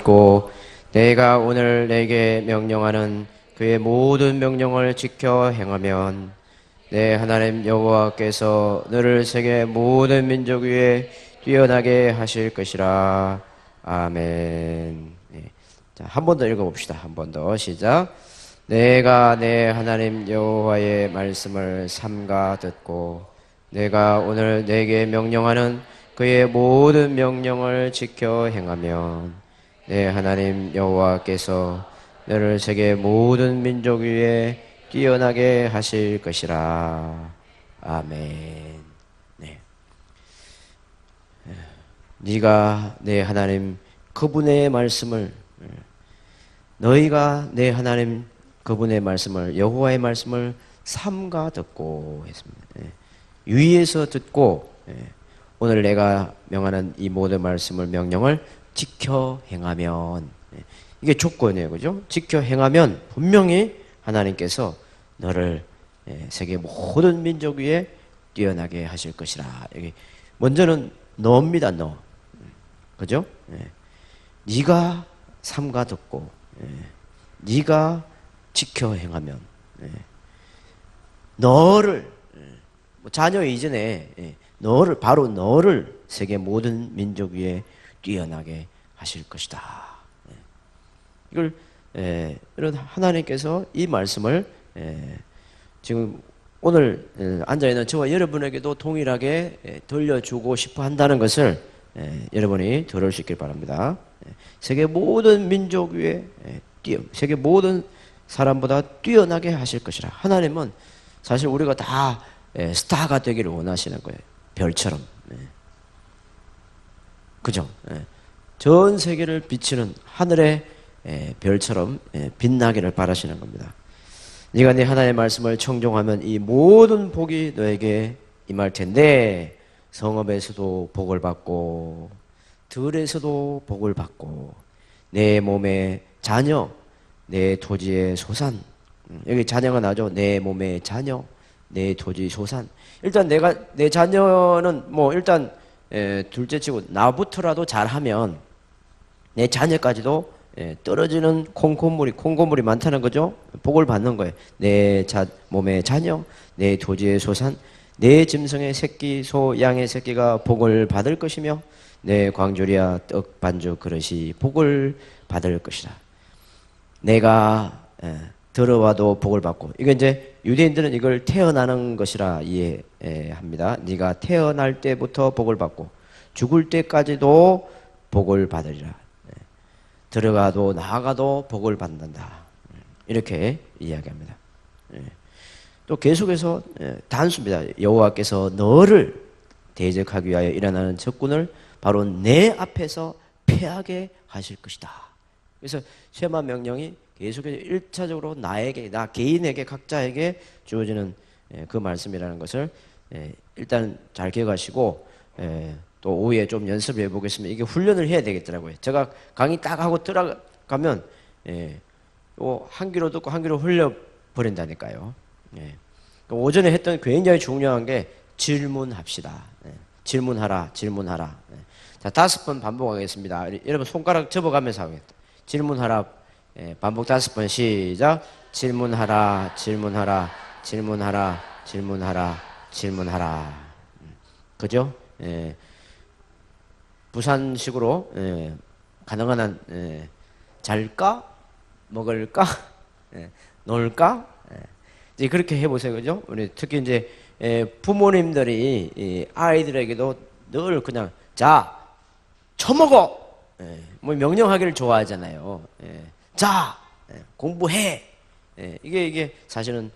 듣고 내가 오늘 내게 명령하는 그의 모든 명령을 지켜 행하면 내 하나님 여호와께서 너를 세계 모든 민족 위에 뛰어나게 하실 것이라. 아멘. 네. 자, 한 번 더 읽어봅시다. 한 번 더 시작. 내가 내 하나님 여호와의 말씀을 삼가 듣고 내가 오늘 내게 명령하는 그의 모든 명령을 지켜 행하면 내 하나님 여호와께서 너를 세계 모든 민족 위에 뛰어나게 하실 것이라. 아멘. 네. 네가 내 하나님 그분의 말씀을, 너희가 내 하나님 그분의 말씀을, 여호와의 말씀을 삼가 듣고 했습니다. 유의해서 듣고 오늘 내가 명하는 이 모든 말씀을, 명령을 지켜 행하면, 이게 조건이에요. 그죠? 지켜 행하면 분명히 하나님께서 너를 세계 모든 민족 위에 뛰어나게 하실 것이라. 여기 먼저는 너입니다. 너. 그죠? 네가 삼가 듣고 네가 지켜 행하면 너를, 자녀 이전에 너를, 바로 너를 세계 모든 민족 위에 뛰어나게 하실 것이다. 이걸 이런 하나님께서 이 말씀을 지금 오늘 앉아있는 저와 여러분에게도 동일하게 들려주고 싶어 한다는 것을 여러분이 들을 수 있길 바랍니다. 세계 모든 민족 위에 세계 모든 사람보다 뛰어나게 하실 것이라. 하나님은 사실 우리가 다 스타가 되기를 원하시는 거예요. 별처럼. 그죠? 전 세계를 비치는 하늘의 별처럼 빛나기를 바라시는 겁니다. 네가 네 하나님의 말씀을 청종하면 이 모든 복이 너에게 임할 텐데, 성읍에서도 복을 받고 들에서도 복을 받고 내 몸의 자녀, 내 토지의 소산. 여기 자녀가 나죠. 내 몸의 자녀, 내 토지 소산. 일단 내 자녀는 뭐 일단 둘째치고 나부터라도 잘하면 내 자녀까지도 떨어지는 콩고물이 많다는 거죠. 복을 받는 거예요. 내 몸의 자녀, 내 토지의 소산, 내 짐승의 새끼, 소, 양의 새끼가 복을 받을 것이며 내 광주리와 떡 반죽 그릇이 복을 받을 것이라. 내가 들어와도 복을 받고, 이거 이제 유대인들은 이걸 태어나는 것이라 이해합니다. 네가 태어날 때부터 복을 받고 죽을 때까지도 복을 받으리라. 들어가도 나가도 복을 받는다. 이렇게 이야기합니다. 또 계속해서 단수입니다. 여호와께서 너를 대적하기 위하여 일어나는 적군을 바로 내 앞에서 패하게 하실 것이다. 그래서 쉐마 명령이 계속해서 1차적으로 나에게, 나 개인에게, 각자에게 주어지는 그 말씀이라는 것을 일단 잘 기억하시고, 또 오후에 좀 연습을 해보겠습니다. 이게 훈련을 해야 되겠더라고요. 제가 강의 딱 하고 들어가면 한 귀로 듣고 한 귀로 흘려버린다니까요. 오전에 했던 굉장히 중요한 게 질문합시다. 질문하라. 자, 5번 반복하겠습니다. 여러분 손가락 접어가면서 하겠다. 질문하라. 반복 5번 시작. 질문하라. 그죠? 부산식으로 가능한 한 잘까? 먹을까? 놀까? 이제 그렇게 해보세요. 그죠? 우리 특히 이제 부모님들이 아이들에게도 늘 그냥 자, 처먹어! 뭐 명령하기를 좋아하잖아요. 자, 공부해! 이게 사실은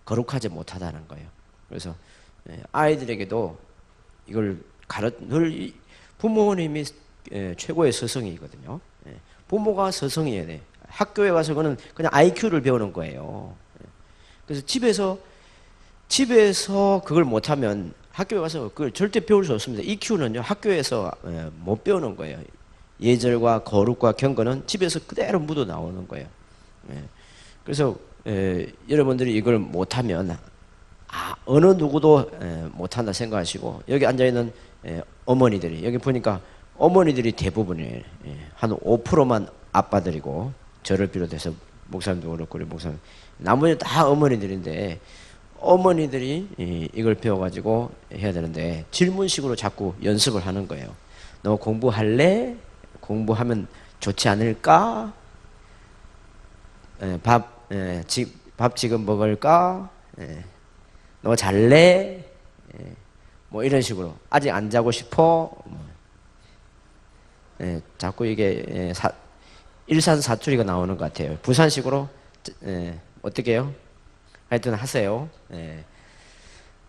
거룩하지 못하다는 거예요. 그래서 아이들에게도 이걸 늘 부모님이 최고의 스승이거든요. 부모가 스승이어야 돼. 학교에 가서 그는 그냥 IQ를 배우는 거예요. 그래서 집에서 그걸 못하면 학교에 가서 그걸 절대 배울 수 없습니다. EQ는요, 학교에서 못 배우는 거예요. 예절과 거룩과 경건은 집에서 그대로 묻어 나오는 거예요. 그래서 여러분들이 이걸 못하면 어느 누구도 못한다 생각하시고, 여기 앉아있는 어머니들이, 여기 보니까 어머니들이 대부분이에요. 예. 한 5%만 아빠들이고, 저를 비롯해서 목사님도 그렇고 우리 목사님, 나머지 다 어머니들인데, 어머니들이 이걸 배워가지고 해야 되는데 질문식으로 자꾸 연습을 하는 거예요. 너 공부할래? 공부하면 좋지 않을까? 밥 지금 먹을까? 너 잘래? 뭐 이런 식으로. 아직 안 자고 싶어? 자꾸 이게 일산 사투리가 나오는 것 같아요. 부산식으로 어떻게 해요? 하여튼 하세요.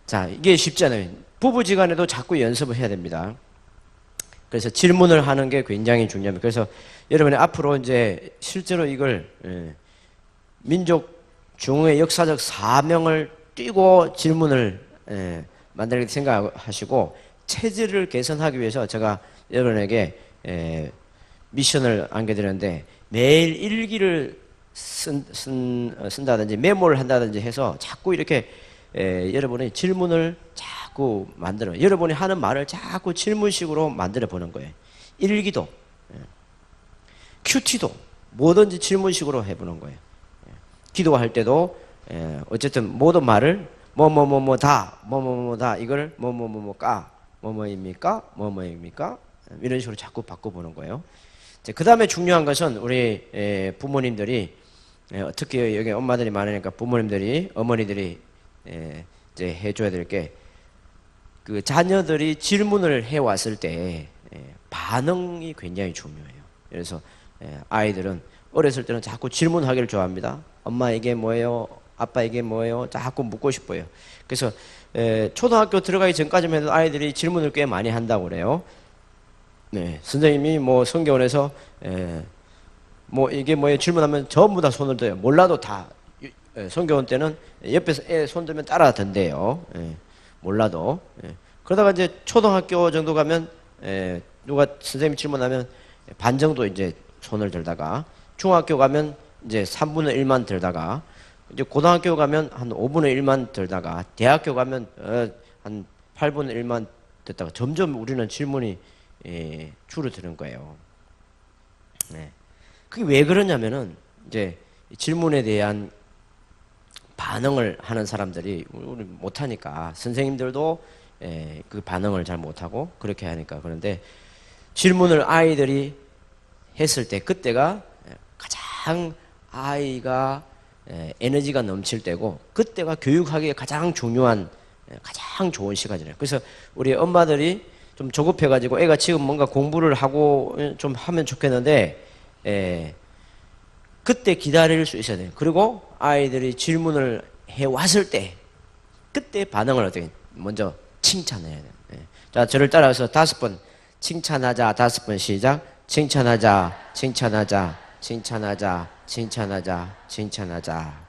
자, 이게 쉽지 않아요. 부부지간에도 자꾸 연습을 해야 됩니다. 그래서 질문을 하는 게 굉장히 중요합니다. 그래서 여러분이 앞으로 이제 실제로 이걸 민족 중흥의 역사적 사명을 띄고 질문을 만들게 생각하시고 체질을 개선하기 위해서 제가 여러분에게 미션을 안겨드렸는데 매일 일기를 쓴다든지 메모를 한다든지 해서 자꾸 이렇게 여러분이 질문을 자꾸 만들어 여러분이 하는 말을 자꾸 질문식으로 만들어 보는 거예요. 일기도 큐티도 뭐든지 질문식으로 해보는 거예요. 기도할 때도 어쨌든 모든 말을 뭐뭐뭐뭐다 이걸 뭐뭐뭐뭐까 뭐뭐입니까 뭐뭐입니까 이런 식으로 자꾸 바꿔보는 거예요. 그 다음에 중요한 것은 우리 부모님들이 특히 여기 엄마들이 많으니까 부모님들이 어머니들이 이제 해줘야 될 게 그 자녀들이 질문을 해왔을 때 반응이 굉장히 중요해요. 그래서 아이들은 어렸을 때는 자꾸 질문하기를 좋아합니다. 엄마 이게 뭐예요? 아빠 이게 뭐예요? 자꾸 묻고 싶어요. 그래서 초등학교 들어가기 전까지만 해도 아이들이 질문을 꽤 많이 한다고 그래요. 네, 선생님이 뭐 성경원에서 뭐 이게 뭐예요? 질문하면 전부 다 손을 들어요. 몰라도 다 성경원 때는 옆에서 애 손 들면 따라하던데요. 몰라도. 그러다가 이제 초등학교 정도 가면 누가 선생님이 질문하면 반 정도 이제 손을 들다가 중학교 가면 이제 3분의 1만 들다가 이제 고등학교 가면 한 5분의 1만 들다가 대학교 가면 한 8분의 1만 됐다가 점점 우리는 질문이 줄어드는 거예요. 그게 왜 그러냐면은 이제 질문에 대한 반응을 하는 사람들이 우리 못하니까 선생님들도 그 반응을 잘 못하고 그렇게 하니까 그런데 질문을 아이들이 했을 때 그때가 가장 아이가 에너지가 넘칠 때고 그때가 교육하기에 가장 중요한 가장 좋은 시간이에요. 그래서 우리 엄마들이 좀 조급해가지고 애가 지금 뭔가 공부를 하고 좀 하면 좋겠는데 그때 기다릴 수 있어야 돼요. 그리고 아이들이 질문을 해왔을 때 그때 반응을 어떻게 먼저 칭찬해야 돼요. 자, 저를 따라서 5번 칭찬하자. 5번 시작. 칭찬하자. 칭찬하자. 칭찬하자. 칭찬하자. 칭찬하자.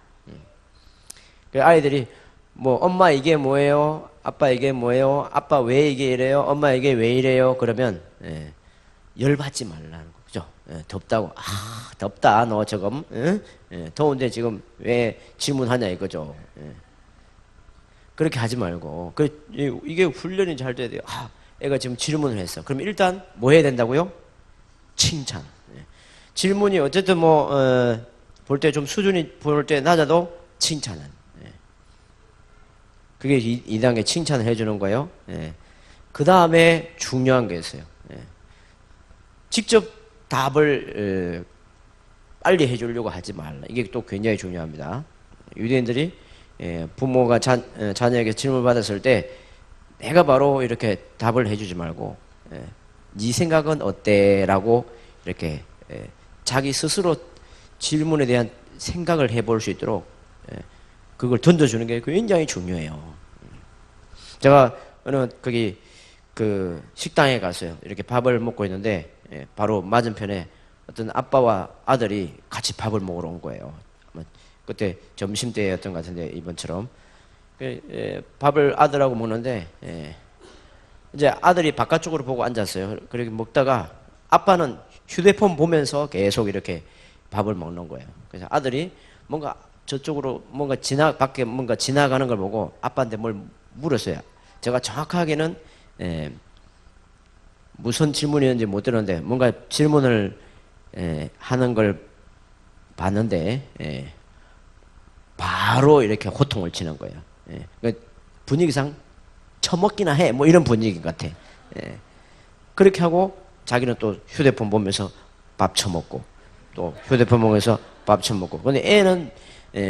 그 아이들이 뭐 엄마 이게 뭐예요? 아빠 이게 뭐예요? 아빠 왜 이게 이래요? 엄마 이게 왜 이래요? 그러면 열받지 말라는 거죠. 덥다고 덥다 너 지금 더운데 지금 왜 질문하냐 이거죠. 그렇게 하지 말고 이게 훈련이 잘 돼야 돼요. 애가 지금 질문을 했어. 그럼 일단 뭐 해야 된다고요? 칭찬. 질문이 어쨌든 뭐 볼 때 좀 수준이 볼 때 낮아도 칭찬은. 그게 2단계 칭찬을 해주는 거예요. 그 다음에 중요한 게 있어요. 직접 답을 빨리 해주려고 하지 말라. 이게 또 굉장히 중요합니다. 유대인들이 부모가 자녀에게 질문을 받았을 때 내가 바로 이렇게 답을 해주지 말고 네 생각은 어때? 라고 이렇게 자기 스스로 질문에 대한 생각을 해볼 수 있도록 그걸 던져주는 게 굉장히 중요해요. 제가 어느 거기 그 식당에 갔어요. 이렇게 밥을 먹고 있는데 바로 맞은편에 어떤 아빠와 아들이 같이 밥을 먹으러 온 거예요. 그때 점심때였던 것 같은데 이번처럼 밥을 아들하고 먹는데 이제 아들이 바깥쪽으로 보고 앉았어요. 그렇게 먹다가 아빠는 휴대폰 보면서 계속 이렇게 밥을 먹는 거예요. 그래서 아들이 뭔가 저쪽으로 뭔가 밖에 뭔가 지나가는 걸 보고 아빠한테 뭘 물었어요. 제가 정확하게는 무슨 질문이었는지 못 들었는데 뭔가 질문을 하는 걸 봤는데 바로 이렇게 호통을 치는 거예요. 그러니까 분위기상 처먹기나 해 뭐 이런 분위기 같아. 그렇게 하고 자기는 또 휴대폰 보면서 밥 처먹고 또 휴대폰 보면서 밥 처먹고. 근데 애는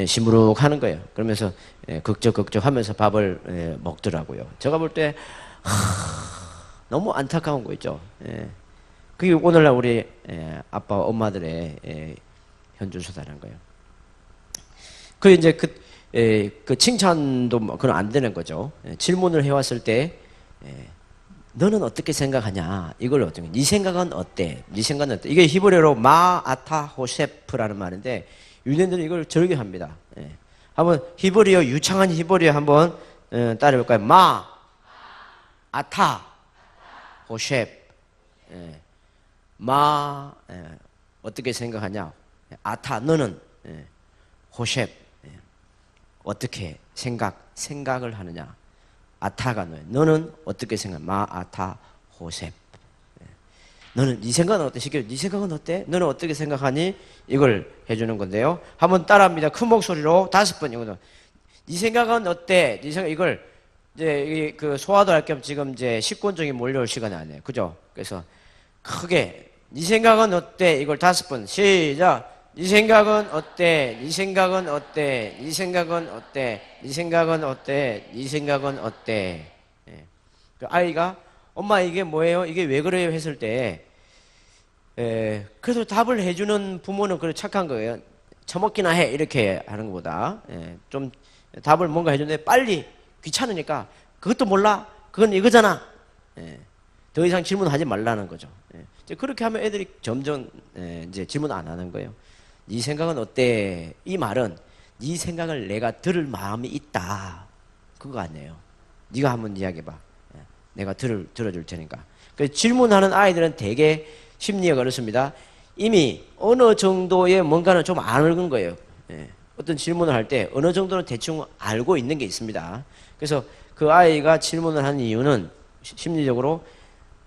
시무룩하는 거예요. 그러면서 극적극적 하면서 밥을 먹더라고요. 제가 볼 때 너무 안타까운 거 있죠. 그게 오늘날 우리 아빠 엄마들의 현주소다라는 거예요. 그 이제 그 칭찬도 그건 안 되는 거죠. 질문을 해왔을 때 너는 어떻게 생각하냐? 이걸 어떻게? 네 생각은 어때? 네 생각은 어때? 이게 히브리어로 마아타 호셰프라는 말인데 유대인들은 이걸 절개합니다. 한번 히브리어 유창한 히브리어 한번 따라해볼까요? 마아타 호셰프. 어떻게 생각하냐? 아타 너는 호셰프. 어떻게 생각을 하느냐? 아타가 너는 어떻게 생각? 마아타 호셉. 너는 네 생각은 어때? 시켜. 네 생각은 어때? 너는 어떻게 생각하니? 이걸 해주는 건데요. 한번 따라합니다. 큰 목소리로 5번 이거는. 네 생각은 어때? 네 생각 이걸 이제 그 소화도 할 겸 지금 이제 식곤증이 몰려올 시간이 아니에요. 그죠? 그래서 크게 네 생각은 어때? 이걸 5번 시작. 네 생각은 어때? 네 생각은 어때? 네 생각은 어때? 네 생각은 어때? 네 생각은 어때? 그 아이가 엄마 이게 뭐예요? 이게 왜 그래요? 했을 때 그래도 답을 해주는 부모는 그래 착한 거예요. 처먹기나 해 이렇게 하는 것보다 좀 답을 뭔가 해주는데 빨리 귀찮으니까 그것도 몰라? 그건 이거잖아. 더 이상 질문하지 말라는 거죠. 이제 그렇게 하면 애들이 점점 이제 질문 안 하는 거예요. 네 생각은 어때? 이 말은 네 생각을 내가 들을 마음이 있다. 그거 아니에요. 네가 한번 이야기해봐. 내가 들어줄 테니까. 그래서 질문하는 아이들은 되게 심리가 그렇습니다. 이미 어느 정도의 뭔가는 좀 아는 거예요. 어떤 질문을 할 때 어느 정도는 대충 알고 있는 게 있습니다. 그래서 그 아이가 질문을 하는 이유는 심리적으로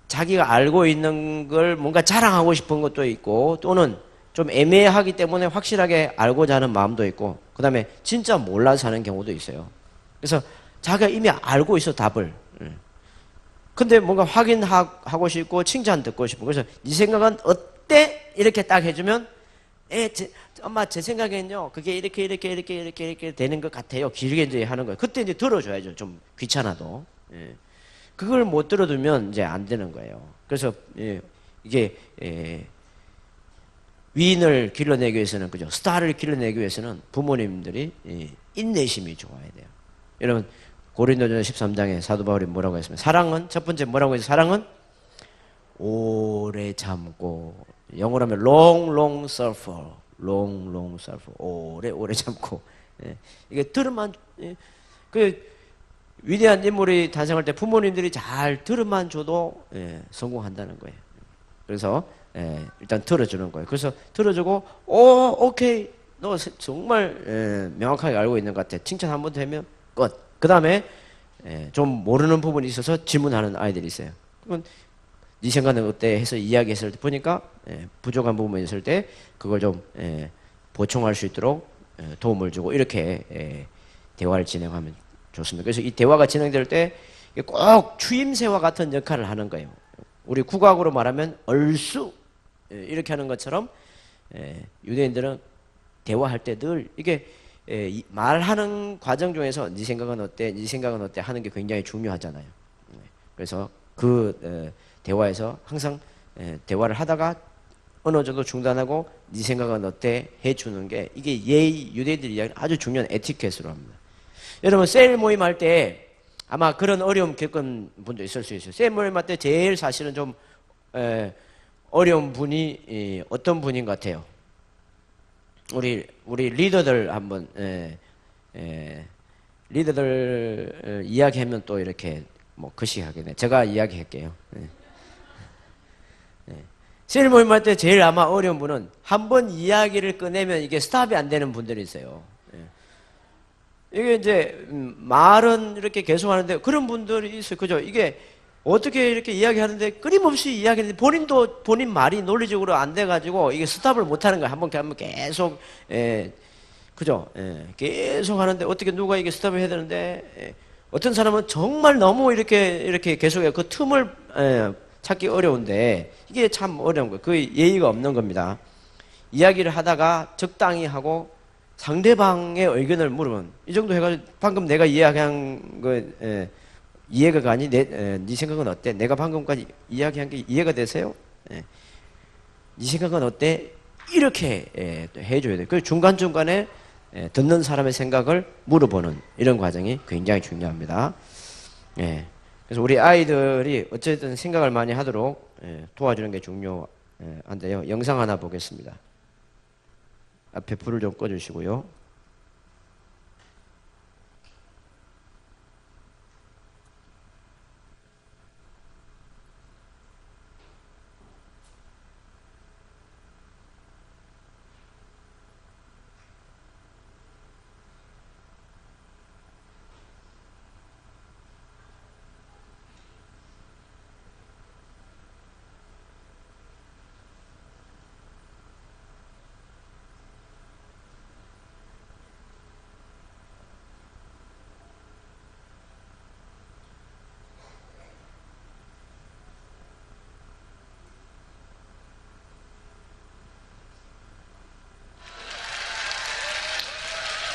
자기가 알고 있는 걸 뭔가 자랑하고 싶은 것도 있고 또는 좀 애매하기 때문에 확실하게 알고자 하는 마음도 있고 그 다음에 진짜 몰라서 하는 경우도 있어요. 그래서 자기가 이미 알고 있어 답을. 근데 뭔가 확인하고 싶고 칭찬 듣고 싶고 그래서 네 생각은 어때? 이렇게 딱 해주면 엄마 제 생각엔요 그게 이렇게 되는 것 같아요. 길게 이제 하는 거예요. 그때 이제 들어줘야죠. 좀 귀찮아도. 그걸 못 들어두면 이제 안 되는 거예요. 그래서 이게 위인을 길러내기 위해서는 그죠? 스타를 길러내기 위해서는 부모님들이 인내심이 좋아야 돼요. 여러분 고린도전서 13장에 사도 바울이 뭐라고 했습니까? 사랑은 첫 번째 뭐라고 해서 사랑은 오래 참고 영어로 하면 long suffer, long suffer 오래 참고 이게 들으면 그 위대한 인물이 탄생할 때 부모님들이 잘 들으만 줘도 성공한다는 거예요. 그래서 일단 들어주는 거예요. 그래서 들어주고 오케이 너 정말 명확하게 알고 있는 것 같아. 칭찬 한번 되면 끝. 그 다음에 좀 모르는 부분이 있어서 질문하는 아이들이 있어요. 그러면 네 생각은 어때? 해서 이야기했을 때 보니까 부족한 부분이 있을 때 그걸 좀 보충할 수 있도록 도움을 주고 이렇게 대화를 진행하면 좋습니다. 그래서 이 대화가 진행될 때 꼭 추임새와 같은 역할을 하는 거예요. 우리 국악으로 말하면 얼쑤 이렇게 하는 것처럼 유대인들은 대화할 때 늘 이게 말하는 과정 중에서 네 생각은 어때? 네 생각은 어때? 하는 게 굉장히 중요하잖아요. 그래서 그 대화에서 항상 대화를 하다가 어느 정도 중단하고 네 생각은 어때? 해주는 게 이게 예의 유대인들이 이야기하는 아주 중요한 에티켓으로 합니다. 여러분 세일 모임 할 때 아마 그런 어려움 겪은 분도 있을 수 있어요. 세일 모임 할 때 제일 사실은 좀 어려운 분이 어떤 분인 것 같아요? 우리 리더들 한번 리더들 이야기하면 또 이렇게 뭐 거시하겠네. 제가 이야기할게요. 세일 모임 할 때 제일 아마 어려운 분은 한 번 이야기를 꺼내면 이게 스탑이 안 되는 분들이 있어요. 이게 이제 말은 이렇게 계속 하는데 그런 분들이 있어요. 그죠? 이게 어떻게 이렇게 이야기하는데 끊임없이 이야기하는데 본인도 본인 말이 논리적으로 안 돼가지고 이게 스탑을 못하는 거야. 한번 계속 그죠? 계속 하는데 어떻게 누가 이게 스탑을 해야 되는데 어떤 사람은 정말 너무 이렇게 계속해요. 그 틈을 찾기 어려운데 이게 참 어려운 거예요. 그 예의가 없는 겁니다. 이야기를 하다가 적당히 하고 상대방의 의견을 물으면 이 정도 해가지고 방금 내가 이야기한 거 이해가 가니? 네 생각은 어때? 내가 방금까지 이야기한 게 이해가 되세요? 네 생각은 어때? 이렇게 해줘야 돼요. 그 중간중간에 듣는 사람의 생각을 물어보는 이런 과정이 굉장히 중요합니다. 그래서 우리 아이들이 어쨌든 생각을 많이 하도록 도와주는 게 중요한데요. 영상 하나 보겠습니다. 앞에 불을 좀 꺼주시고요.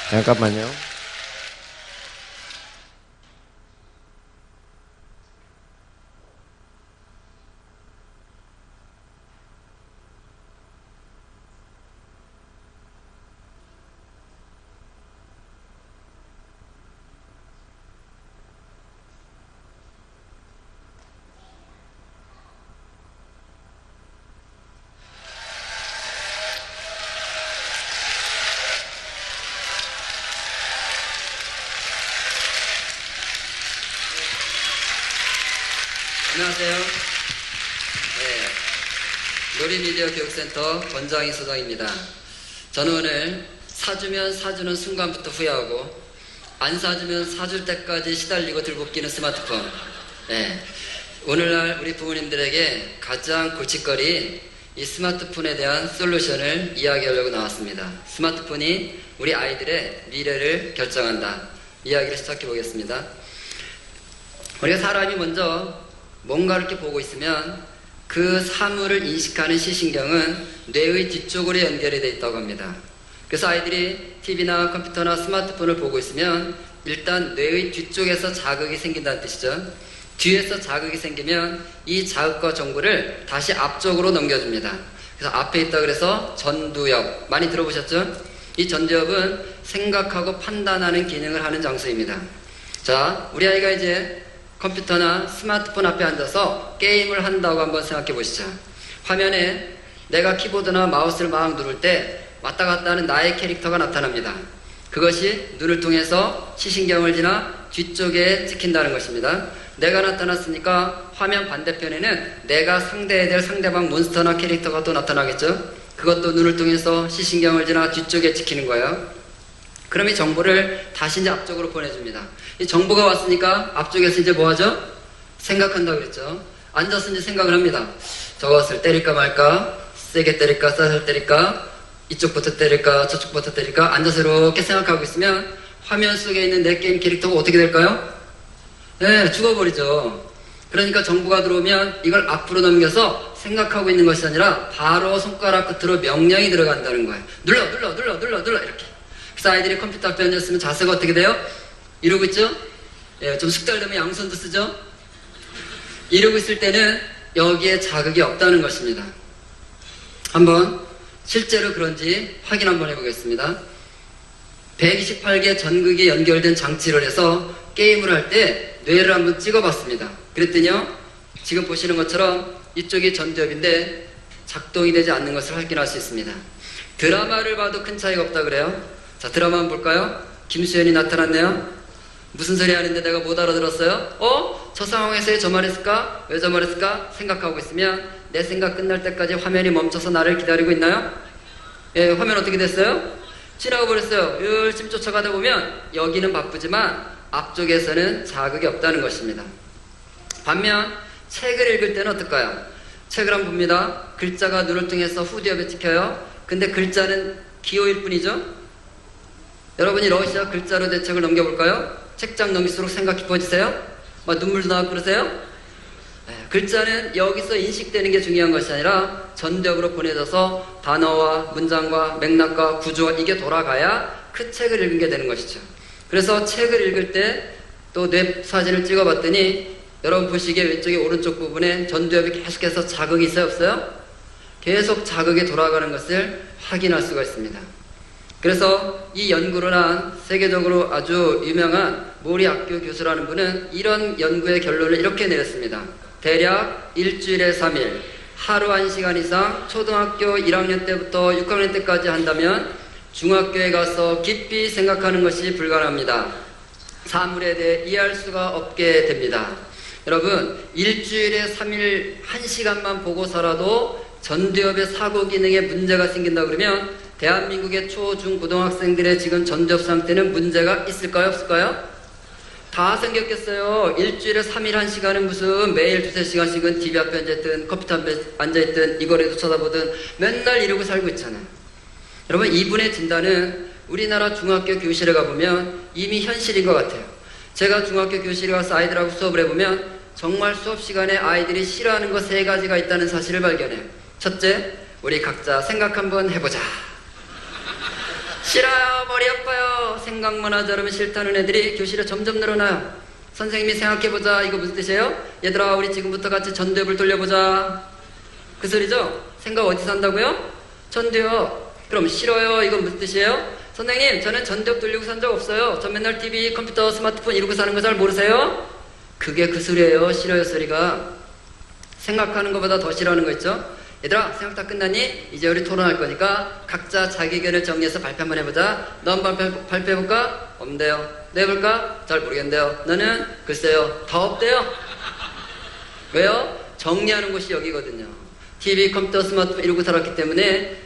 잠깐만요. 안녕하세요. 놀이미디어 교육센터 권장희 소장입니다. 저는 오늘 사주면 사주는 순간부터 후회하고 안 사주면 사줄 때까지 시달리고 들고 끼는 스마트폰. 오늘날 우리 부모님들에게 가장 골칫거리인 이 스마트폰에 대한 솔루션을 이야기하려고 나왔습니다. 스마트폰이 우리 아이들의 미래를 결정한다. 이야기를 시작해 보겠습니다. 우리가 사람이 먼저 뭔가를 이렇게 보고 있으면 그 사물을 인식하는 시신경은 뇌의 뒤쪽으로 연결이 되어 있다고 합니다. 그래서 아이들이 TV나 컴퓨터나 스마트폰을 보고 있으면 일단 뇌의 뒤쪽에서 자극이 생긴다는 뜻이죠. 뒤에서 자극이 생기면 이 자극과 정보를 다시 앞쪽으로 넘겨줍니다. 그래서 앞에 있다 그래서 전두엽, 많이 들어보셨죠? 이 전두엽은 생각하고 판단하는 기능을 하는 장소입니다. 자, 우리 아이가 이제 컴퓨터나 스마트폰 앞에 앉아서 게임을 한다고 한번 생각해 보시죠. 화면에 내가 키보드나 마우스를 막 누를 때 왔다 갔다 하는 나의 캐릭터가 나타납니다. 그것이 눈을 통해서 시신경을 지나 뒤쪽에 찍힌다는 것입니다. 내가 나타났으니까 화면 반대편에는 내가 상대해야 될 상대방 몬스터나 캐릭터가 또 나타나겠죠. 그것도 눈을 통해서 시신경을 지나 뒤쪽에 찍히는 거예요. 그럼 이 정보를 다시 이제 앞쪽으로 보내줍니다. 이 정보가 왔으니까 앞쪽에서 이제 뭐 하죠? 생각한다고 그랬죠. 앉아서 이제 생각을 합니다. 저것을 때릴까 말까? 세게 때릴까? 싸살 때릴까? 이쪽부터 때릴까? 저쪽부터 때릴까? 앉아서 이렇게 생각하고 있으면 화면 속에 있는 내 게임 캐릭터가 어떻게 될까요? 죽어버리죠. 그러니까 정보가 들어오면 이걸 앞으로 넘겨서 생각하고 있는 것이 아니라 바로 손가락 끝으로 명령이 들어간다는 거예요. 눌러 이렇게. 그래서 아이들이 컴퓨터 앞에 앉았으면 자세가 어떻게 돼요? 이러고 있죠? 좀 숙달되면 양손도 쓰죠? 이러고 있을 때는 여기에 자극이 없다는 것입니다. 한번 실제로 그런지 확인 한번 해보겠습니다. 128개 전극이 연결된 장치를 해서 게임을 할 때 뇌를 한번 찍어봤습니다. 그랬더니요, 지금 보시는 것처럼 이쪽이 전두엽인데 작동이 되지 않는 것을 확인할 수 있습니다. 드라마를 봐도 큰 차이가 없다 그래요. 자, 드라마 한번 볼까요? 김수현이 나타났네요. 무슨 소리 하는데 내가 못 알아들었어요? 저 상황에서 왜 저 말했을까? 왜 저 말했을까? 생각하고 있으면 내 생각 끝날 때까지 화면이 멈춰서 나를 기다리고 있나요? 화면 어떻게 됐어요? 지나가 버렸어요. 열심히 쫓아가다 보면 여기는 바쁘지만 앞쪽에서는 자극이 없다는 것입니다. 반면 책을 읽을 때는 어떨까요? 책을 한번 봅니다. 글자가 눈을 통해서 후디업에 찍혀요. 근데 글자는 기호일 뿐이죠. 여러분이 러시아 글자로 된 책을 넘겨볼까요? 책장 넘길수록 생각 깊어지세요? 막 눈물도 나고 그러세요? 네, 글자는 여기서 인식되는 게 중요한 것이 아니라 전대역으로 보내져서 단어와 문장과 맥락과 구조와 이게 돌아가야 그 책을 읽은 게 되는 것이죠. 그래서 책을 읽을 때 또 뇌 사진을 찍어봤더니 여러분 보시기에 왼쪽에 오른쪽 부분에 전두엽이 계속해서 자극이 있어요, 없어요? 계속 자극이 돌아가는 것을 확인할 수가 있습니다. 그래서 이 연구를 한 세계적으로 아주 유명한 모리 학교 교수라는 분은 이런 연구의 결론을 이렇게 내렸습니다. 대략 일주일에 3일, 하루 1시간 이상 초등학교 1학년 때부터 6학년 때까지 한다면 중학교에 가서 깊이 생각하는 것이 불가능합니다. 사물에 대해 이해할 수가 없게 됩니다. 여러분, 일주일에 3일 1시간만 보고 살아도 전두엽의 사고 기능에 문제가 생긴다 그러면 대한민국의 초, 중, 고등학생들의 지금 전두엽 상태는 문제가 있을까요, 없을까요? 다 생겼겠어요. 일주일에 3일 1시간은 무슨 매일 2-3시간씩은 TV 앞에 앉아있든 컴퓨터 앞에 앉아있든 이거라도 쳐다보든 맨날 이러고 살고 있잖아요. 여러분, 이분의 진단은 우리나라 중학교 교실에 가보면 이미 현실인 것 같아요. 제가 중학교 교실에 가서 아이들하고 수업을 해보면 정말 수업 시간에 아이들이 싫어하는 거 3가지가 있다는 사실을 발견해요. 첫째, 우리 각자 생각 한번 해보자. 싫어요, 머리 아파요, 생각만 하자 그러면 싫다는 애들이 교실에 점점 늘어나요. 선생님이 생각해보자, 이거 무슨 뜻이에요? 얘들아, 우리 지금부터 같이 전두엽을 돌려보자. 그 소리죠? 생각 어디서 한다고요? 전두엽. 그럼 싫어요, 이건 무슨 뜻이에요? 선생님, 저는 전두엽 돌리고 산 적 없어요. 전 맨날 TV, 컴퓨터, 스마트폰 이러고 사는 거 잘 모르세요? 그게 그 소리예요. 싫어요 소리가. 생각하는 것보다 더 싫어하는 거 있죠? 얘들아, 생각 다 끝났니? 이제 우리 토론할 거니까 각자 자기 의견을 정리해서 발표 한번 해보자. 너 한번 발표해볼까? 없는데요. 너 해볼까? 잘 모르겠는데요. 너는? 글쎄요. 다 없대요. 왜요? 정리하는 곳이 여기거든요. TV, 컴퓨터, 스마트폰 이러고 살았기 때문에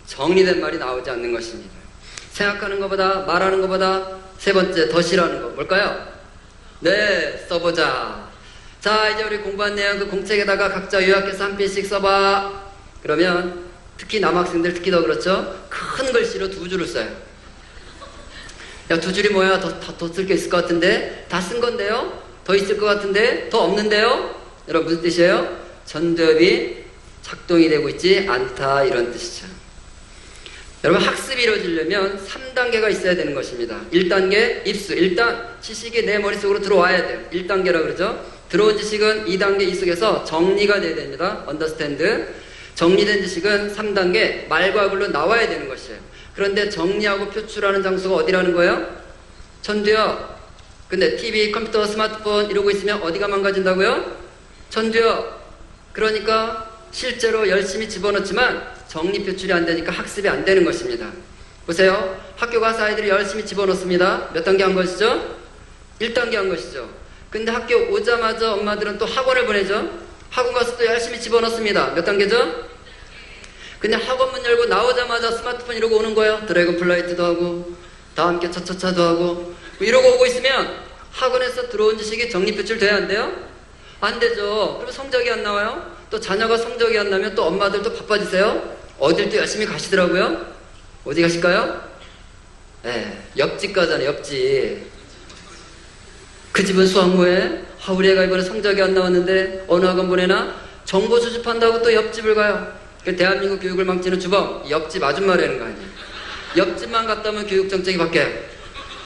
정리된 말이 나오지 않는 것입니다. 생각하는 것보다, 말하는 것보다 3번째 더 싫어하는 거 뭘까요? 네, 써보자. 자, 이제 우리 공부한 내용 그 공책에다가 각자 요약해서 한 페이지씩 써봐. 그러면 특히 남학생들 특히 더 그렇죠? 큰 글씨로 2줄을 써요. 야, 2줄이 뭐야? 더 쓸 게 있을 것 같은데? 다 쓴 건데요? 더 있을 것 같은데? 더 없는데요? 여러분 무슨 뜻이에요? 전두엽이 작동이 되고 있지 않다, 이런 뜻이죠. 여러분, 학습이 이루어지려면 3단계가 있어야 되는 것입니다. 1단계 입수. 일단 지식이 내 머릿속으로 들어와야 돼요. 1단계라 그러죠. 들어온 지식은 2단계 이 속에서 정리가 돼야 됩니다. understand. 정리된 지식은 3단계 말과 글로 나와야 되는 것이에요. 그런데 정리하고 표출하는 장소가 어디라는 거예요? 전두엽. 근데 TV, 컴퓨터, 스마트폰 이러고 있으면 어디가 망가진다고요? 전두엽. 그러니까 실제로 열심히 집어넣지만 정리 표출이 안 되니까 학습이 안 되는 것입니다. 보세요. 학교 가서 아이들이 열심히 집어넣습니다. 몇 단계 한 것이죠? 1단계 한 것이죠. 근데 학교 오자마자 엄마들은 또 학원을 보내죠. 학원 가서 또 열심히 집어넣습니다. 몇 단계죠? 근데 학원 문 열고 나오자마자 스마트폰 이러고 오는 거예요. 드래곤 플라이트도 하고 다 함께 차차차도 하고 뭐 이러고 오고 있으면 학원에서 들어온 지식이 정리 표출 돼야 안 돼요? 안 되죠. 그럼 성적이 안 나와요. 또 자녀가 성적이 안 나면 또 엄마들도 바빠지세요. 어딜 또 열심히 가시더라고요. 어디 가실까요? 네, 옆집 가잖아요. 옆집. 그 집은 수학 뭐해? 우리 애가 이번에 성적이 안 나왔는데 어느 학원 보내나? 정보 수집한다고 또 옆집을 가요. 그 대한민국 교육을 망치는 주범, 옆집 아줌마라는 거 아니에요. 옆집만 갔다 오면 교육 정책이 바뀌어요.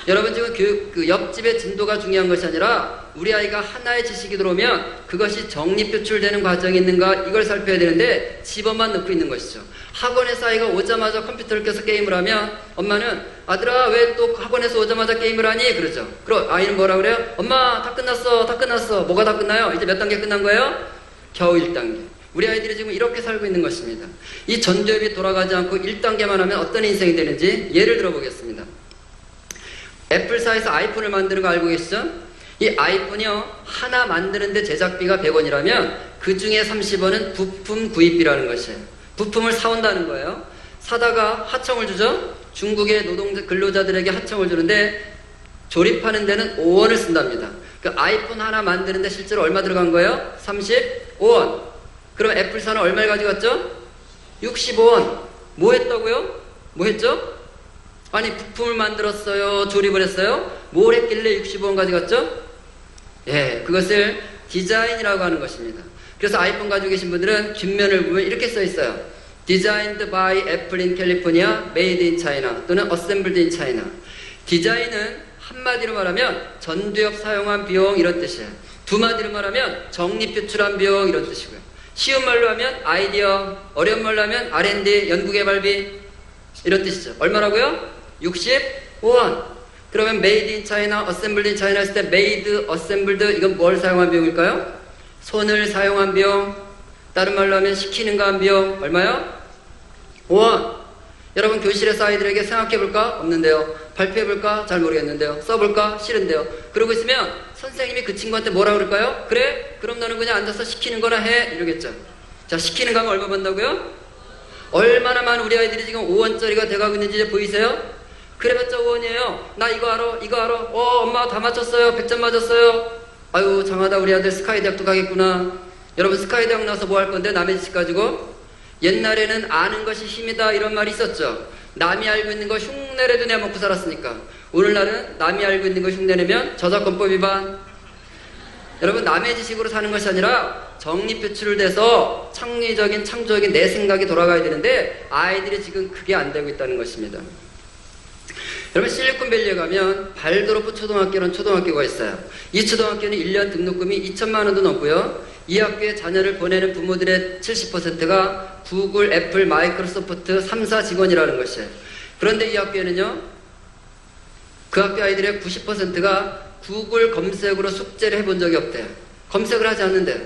여러분, 지금 그 옆집의 진도가 중요한 것이 아니라 우리 아이가 하나의 지식이 들어오면 그것이 정리 표출되는 과정이 있는가, 이걸 살펴야 되는데 집어만 넣고 있는 것이죠. 학원에서 아이가 오자마자 컴퓨터를 켜서 게임을 하면 엄마는 아들아 왜 또 학원에서 오자마자 게임을 하니? 그러죠. 그럼 아이는 뭐라 그래요? 엄마 다 끝났어, 다 끝났어. 뭐가 다 끝나요? 이제 몇 단계 끝난 거예요? 겨우 1단계. 우리 아이들이 지금 이렇게 살고 있는 것입니다. 이 전두엽이 돌아가지 않고 1단계만 하면 어떤 인생이 되는지 예를 들어보겠습니다. 애플사에서 아이폰을 만드는 거 알고 계시죠? 이 아이폰이요, 하나 만드는데 제작비가 100원이라면 그 중에 30원은 부품 구입비라는 것이에요. 부품을 사온다는 거예요. 사다가 하청을 주죠? 중국의 근로자들에게 하청을 주는데 조립하는 데는 5원을 쓴답니다. 그 아이폰 하나 만드는데 실제로 얼마 들어간 거예요? 35원. 그럼 애플사는 얼마를 가져갔죠? 65원. 뭐 했다고요? 뭐 했죠? 아니 부품을 만들었어요? 조립을 했어요? 뭘 했길래 65원 가져갔죠? 예, 그것을 디자인이라고 하는 것입니다. 그래서 아이폰 가지고 계신 분들은 뒷면을 보면 이렇게 써 있어요. Designed by Apple in California, Made in China 또는 Assembled in China. 디자인은 한마디로 말하면 전두엽 사용한 비용 이런 뜻이에요. 두 마디로 말하면 적립 표출한 비용 이런 뜻이고요. 쉬운 말로 하면 아이디어, 어려운 말로 하면 R&D, 연구개발비 이런 뜻이죠. 얼마라고요? 65원. 그러면 Made in China, Assembled in China 했을 때 Made, Assembled 이건 뭘 사용한 비용일까요? 손을 사용한 비용. 다른 말로 하면 시키는 거 한 비용 얼마요? 5원. 여러분 교실에서 아이들에게 생각해볼까? 없는데요. 발표해볼까? 잘 모르겠는데요. 써볼까? 싫은데요. 그러고 있으면 선생님이 그 친구한테 뭐라 그럴까요? 그래? 그럼 너는 그냥 앉아서 시키는 거나 해? 이러겠죠. 자, 시키는 거 하면 얼마 번다고요? 얼마나 많은 우리 아이들이 지금 5원짜리가 돼가고 있는지 이제 보이세요? 그래봤자 5원이에요. 나 이거 알아? 이거 알아? 엄마 다 맞췄어요. 100점 맞았어요. 아유 장하다 우리 아들 스카이 대학도 가겠구나. 여러분 스카이 대학 나와서 뭐 할 건데 남의 지식 가지고? 옛날에는 아는 것이 힘이다 이런 말이 있었죠. 남이 알고 있는 거 흉내내도 내가 먹고 살았으니까. 오늘날은 남이 알고 있는 거 흉내내면 저작권법 위반. 여러분 남의 지식으로 사는 것이 아니라 적립표출을 돼서 창의적인 창조적인 내 생각이 돌아가야 되는데 아이들이 지금 그게 안 되고 있다는 것입니다. 여러분 실리콘밸리에 가면 발도로프 초등학교라는 초등학교가 있어요. 이 초등학교는 1년 등록금이 2천만 원도 넘고요. 이 학교에 자녀를 보내는 부모들의 70%가 구글, 애플, 마이크로소프트 3사 직원이라는 것이에요. 그런데 이 학교에는요. 그 학교 아이들의 90%가 구글 검색으로 숙제를 해본 적이 없대요. 검색을 하지 않는데요.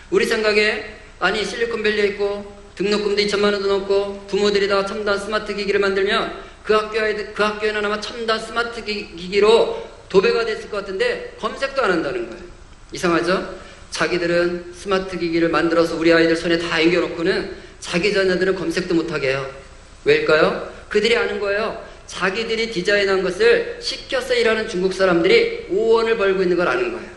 우리 생각에 아니 실리콘밸리에 있고 등록금도 2천만 원도 넘고 부모들이 다 첨단 스마트 기기를 만들면 그 학교에는 아마 첨단 스마트 기기로 도배가 됐을 것 같은데 검색도 안 한다는 거예요. 이상하죠? 자기들은 스마트 기기를 만들어서 우리 아이들 손에 다 앵겨놓고는 자기 자녀들은 검색도 못하게 해요. 왜일까요? 그들이 아는 거예요. 자기들이 디자인한 것을 시켜서 일하는 중국 사람들이 5원을 벌고 있는 걸 아는 거예요.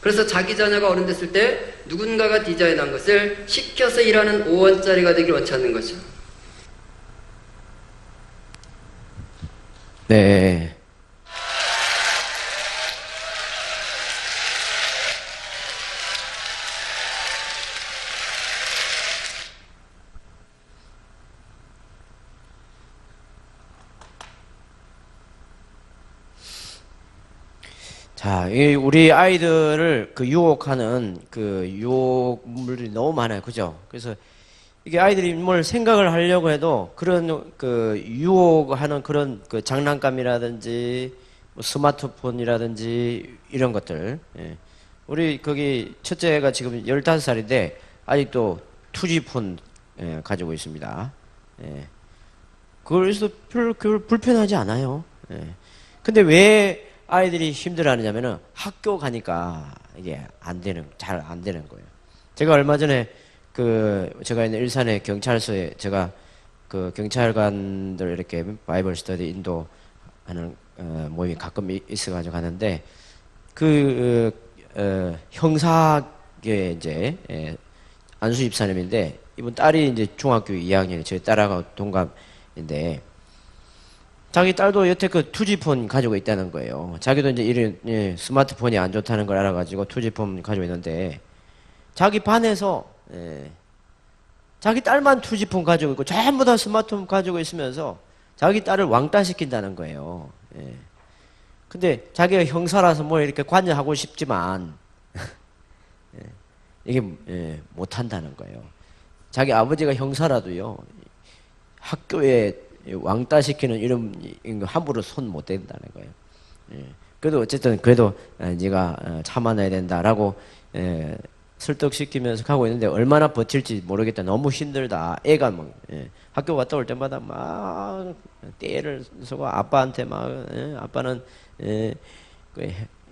그래서 자기 자녀가 어른 됐을 때 누군가가 디자인한 것을 시켜서 일하는 5원짜리가 되길 원치 않는 거죠. 네. 자, 우리 아이들을 그 유혹하는 그 유혹물들이 너무 많아요. 그죠? 그래서 이게 아이들이 뭘 생각을 하려고 해도 그런 그 유혹하는 그런 그 장난감이라든지 뭐 스마트폰이라든지 이런 것들. 예. 우리 거기 첫째가 지금 15살인데 아직도 투지폰 가지고 있습니다. 예. 그래서 별로 불편하지 않아요. 예. 근데 왜 아이들이 힘들어하느냐면은 학교 가니까 이게 잘 안 되는 거예요. 제가 얼마 전에 제가 있는 일산의 경찰서에 제가 그 경찰관들 이렇게 바이블 스터디 인도하는 모임이 가끔 있어가지고 가는데 형사계 이제 안수 집사님인데 이분 딸이 이제 중학교 2학년, 저희 딸하고 동갑인데 자기 딸도 여태 그 투지폰 가지고 있다는 거예요. 자기도 이제 이런 스마트폰이 안 좋다는 걸 알아가지고 투지폰 가지고 있는데 자기 반에서 자기 딸만 투지폰 가지고 있고 전부 다 스마트폰 가지고 있으면서 자기 딸을 왕따 시킨다는 거예요. 근데 자기가 형사라서 뭐 이렇게 관여하고 싶지만 이게 못한다는 거예요. 자기 아버지가 형사라도요 학교에 왕따 시키는 이런 함부로 손 못 댄다는 거예요. 그래도 어쨌든 네가 참아내야 된다라고 설득시키면서 가고 있는데 얼마나 버틸지 모르겠다. 너무 힘들다. 애가 뭐 학교 갔다 올 때마다 막 떼를 쓰고 아빠한테 막 아빠는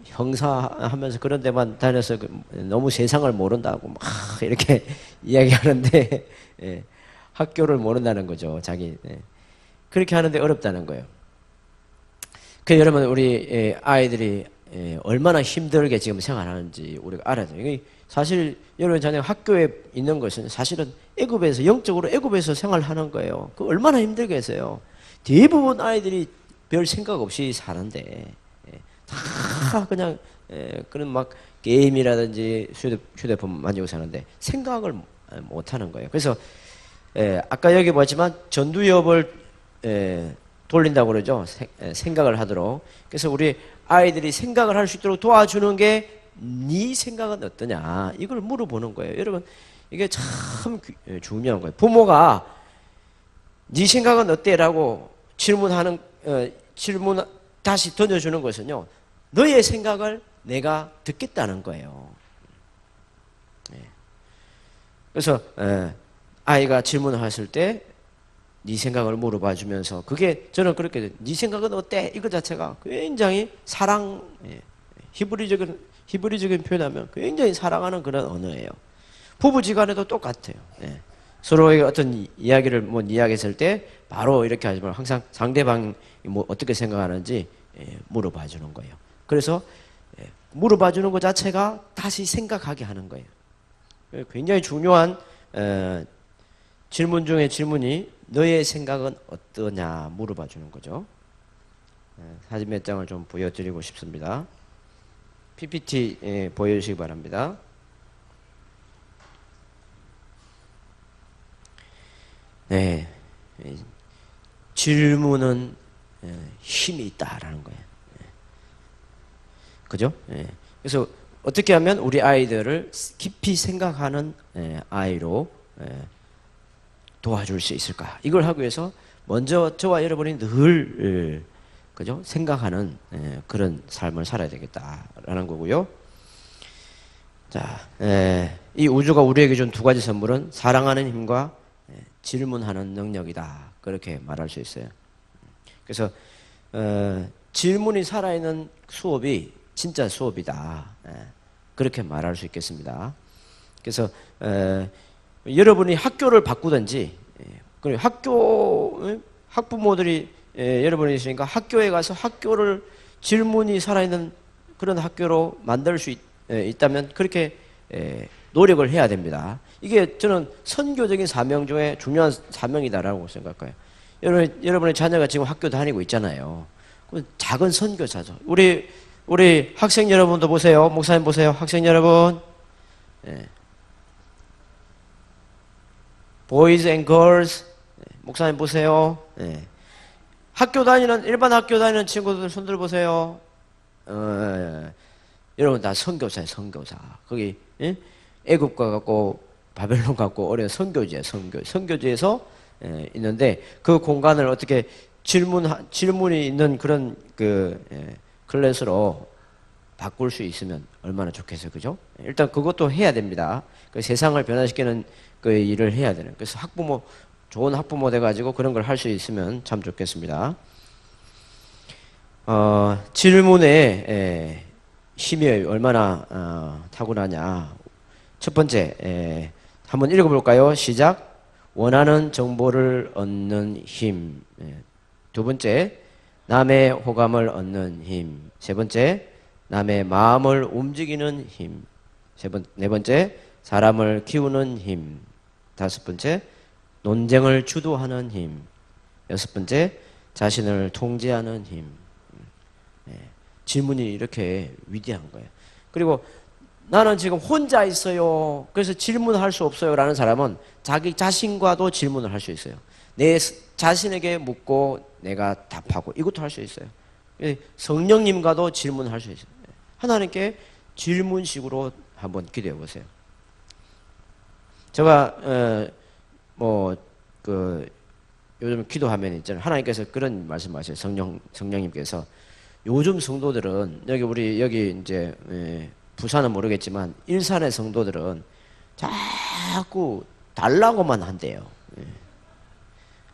형사하면서 그런 데만 다녀서 너무 세상을 모른다고 막 이렇게 이야기하는데 학교를 모른다는 거죠. 자기 그렇게 하는데 어렵다는 거예요. 그 여러분 우리 아이들이 얼마나 힘들게 지금 생활하는지 우리가 알아야 돼요. 이게 사실 여러분 자녀 학교에 있는 것은 사실은 애굽에서 영적으로 애굽에서 생활하는 거예요. 그 얼마나 힘들겠어요. 대부분 아이들이 별 생각 없이 사는데 다 그냥 그런 막 게임이라든지 휴대폰 만지고 사는데 생각을 못 하는 거예요. 그래서 아까 여기 보았지만 전두엽을 돌린다고 그러죠. 생각을 하도록. 그래서 우리 아이들이 생각을 할 수 있도록 도와주는 게 네 생각은 어떠냐 이걸 물어보는 거예요. 여러분 이게 참 중요한 거예요. 부모가 네 생각은 어때라고 질문 다시 던져주는 것은요, 너의 생각을 내가 듣겠다는 거예요. 그래서 아이가 질문을 했을 때 네 생각을 물어봐 주면서, 그게 저는 그렇게 네 생각은 어때? 이거 자체가 굉장히 히브리적인 표현하면 굉장히 사랑하는 그런 언어예요. 부부지간에도 똑같아요. 서로의 어떤 이야기를 이야기했을 때 바로 이렇게 하지 말고 항상 상대방이 어떻게 생각하는지 물어봐 주는 거예요. 그래서 물어봐 주는 것 자체가 다시 생각하게 하는 거예요. 굉장히 중요한 질문 중에 질문이 너의 생각은 어떠냐 물어봐 주는 거죠. 사진 몇 장을 좀 보여드리고 싶습니다. PPT 보여주시기 바랍니다. 네, 질문은 힘이 있다라는 거예요. 그죠? 그래서 어떻게 하면 우리 아이들을 깊이 생각하는 아이로 도와줄 수 있을까? 이걸 하기 위해서 먼저 저와 여러분이 늘 그죠? 생각하는 그런 삶을 살아야 되겠다라는 거고요. 자, 이 우주가 우리에게 준 두 가지 선물은 사랑하는 힘과 질문하는 능력이다. 그렇게 말할 수 있어요. 그래서 질문이 살아있는 수업이 진짜 수업이다. 그렇게 말할 수 있겠습니다. 그래서 여러분이 학교를 바꾸든지, 그리고 학부모들이 여러분이 있으니까 학교에 가서 학교를 질문이 살아있는 그런 학교로 만들 수 있다면 그렇게 노력을 해야 됩니다. 이게 저는 선교적인 사명 중에 중요한 사명이다라고 생각해요. 여러분의 자녀가 지금 학교 다니고 있잖아요. 작은 선교사죠. 우리 학생 여러분도 보세요. 목사님 보세요. 학생 여러분. Boys and girls. 목사님 보세요. 일반 학교 다니는 친구들 손들 보세요. 여러분 다 선교사예요, 선교사. 거기, 애국가 갖고, 바벨론 갖고, 어려운 선교지예요, 선교지에서 있는데, 그 공간을 어떻게 질문이 있는 그런 클래스로 바꿀 수 있으면 얼마나 좋겠어요, 그죠? 일단 그것도 해야 됩니다. 그 세상을 변화시키는 그 일을 해야 되는. 그래서 좋은 학부모 돼가지고 그런 걸 할 수 있으면 참 좋겠습니다. 질문의 힘이 얼마나 타고나냐. 첫 번째, 한번 읽어볼까요? 시작. 원하는 정보를 얻는 힘. 두 번째, 남의 호감을 얻는 힘. 세 번째, 남의 마음을 움직이는 힘. 네 번째, 사람을 키우는 힘. 다섯 번째, 논쟁을 주도하는 힘. 여섯 번째, 자신을 통제하는 힘. 질문이 이렇게 위대한 거예요. 그리고 나는 지금 혼자 있어요. 그래서 질문할 수 없어요. 라는 사람은 자기 자신과도 질문을 할 수 있어요. 내 자신에게 묻고 내가 답하고 이것도 할 수 있어요. 성령님과도 질문할 수 있어요. 하나님께 질문식으로 한번 기도해 보세요. 제가 요즘 기도하면 있잖아요. 하나님께서 그런 말씀하세요. 성령님께서 요즘 성도들은 여기 이제 부산은 모르겠지만 일산의 성도들은 자꾸 달라고만 한대요.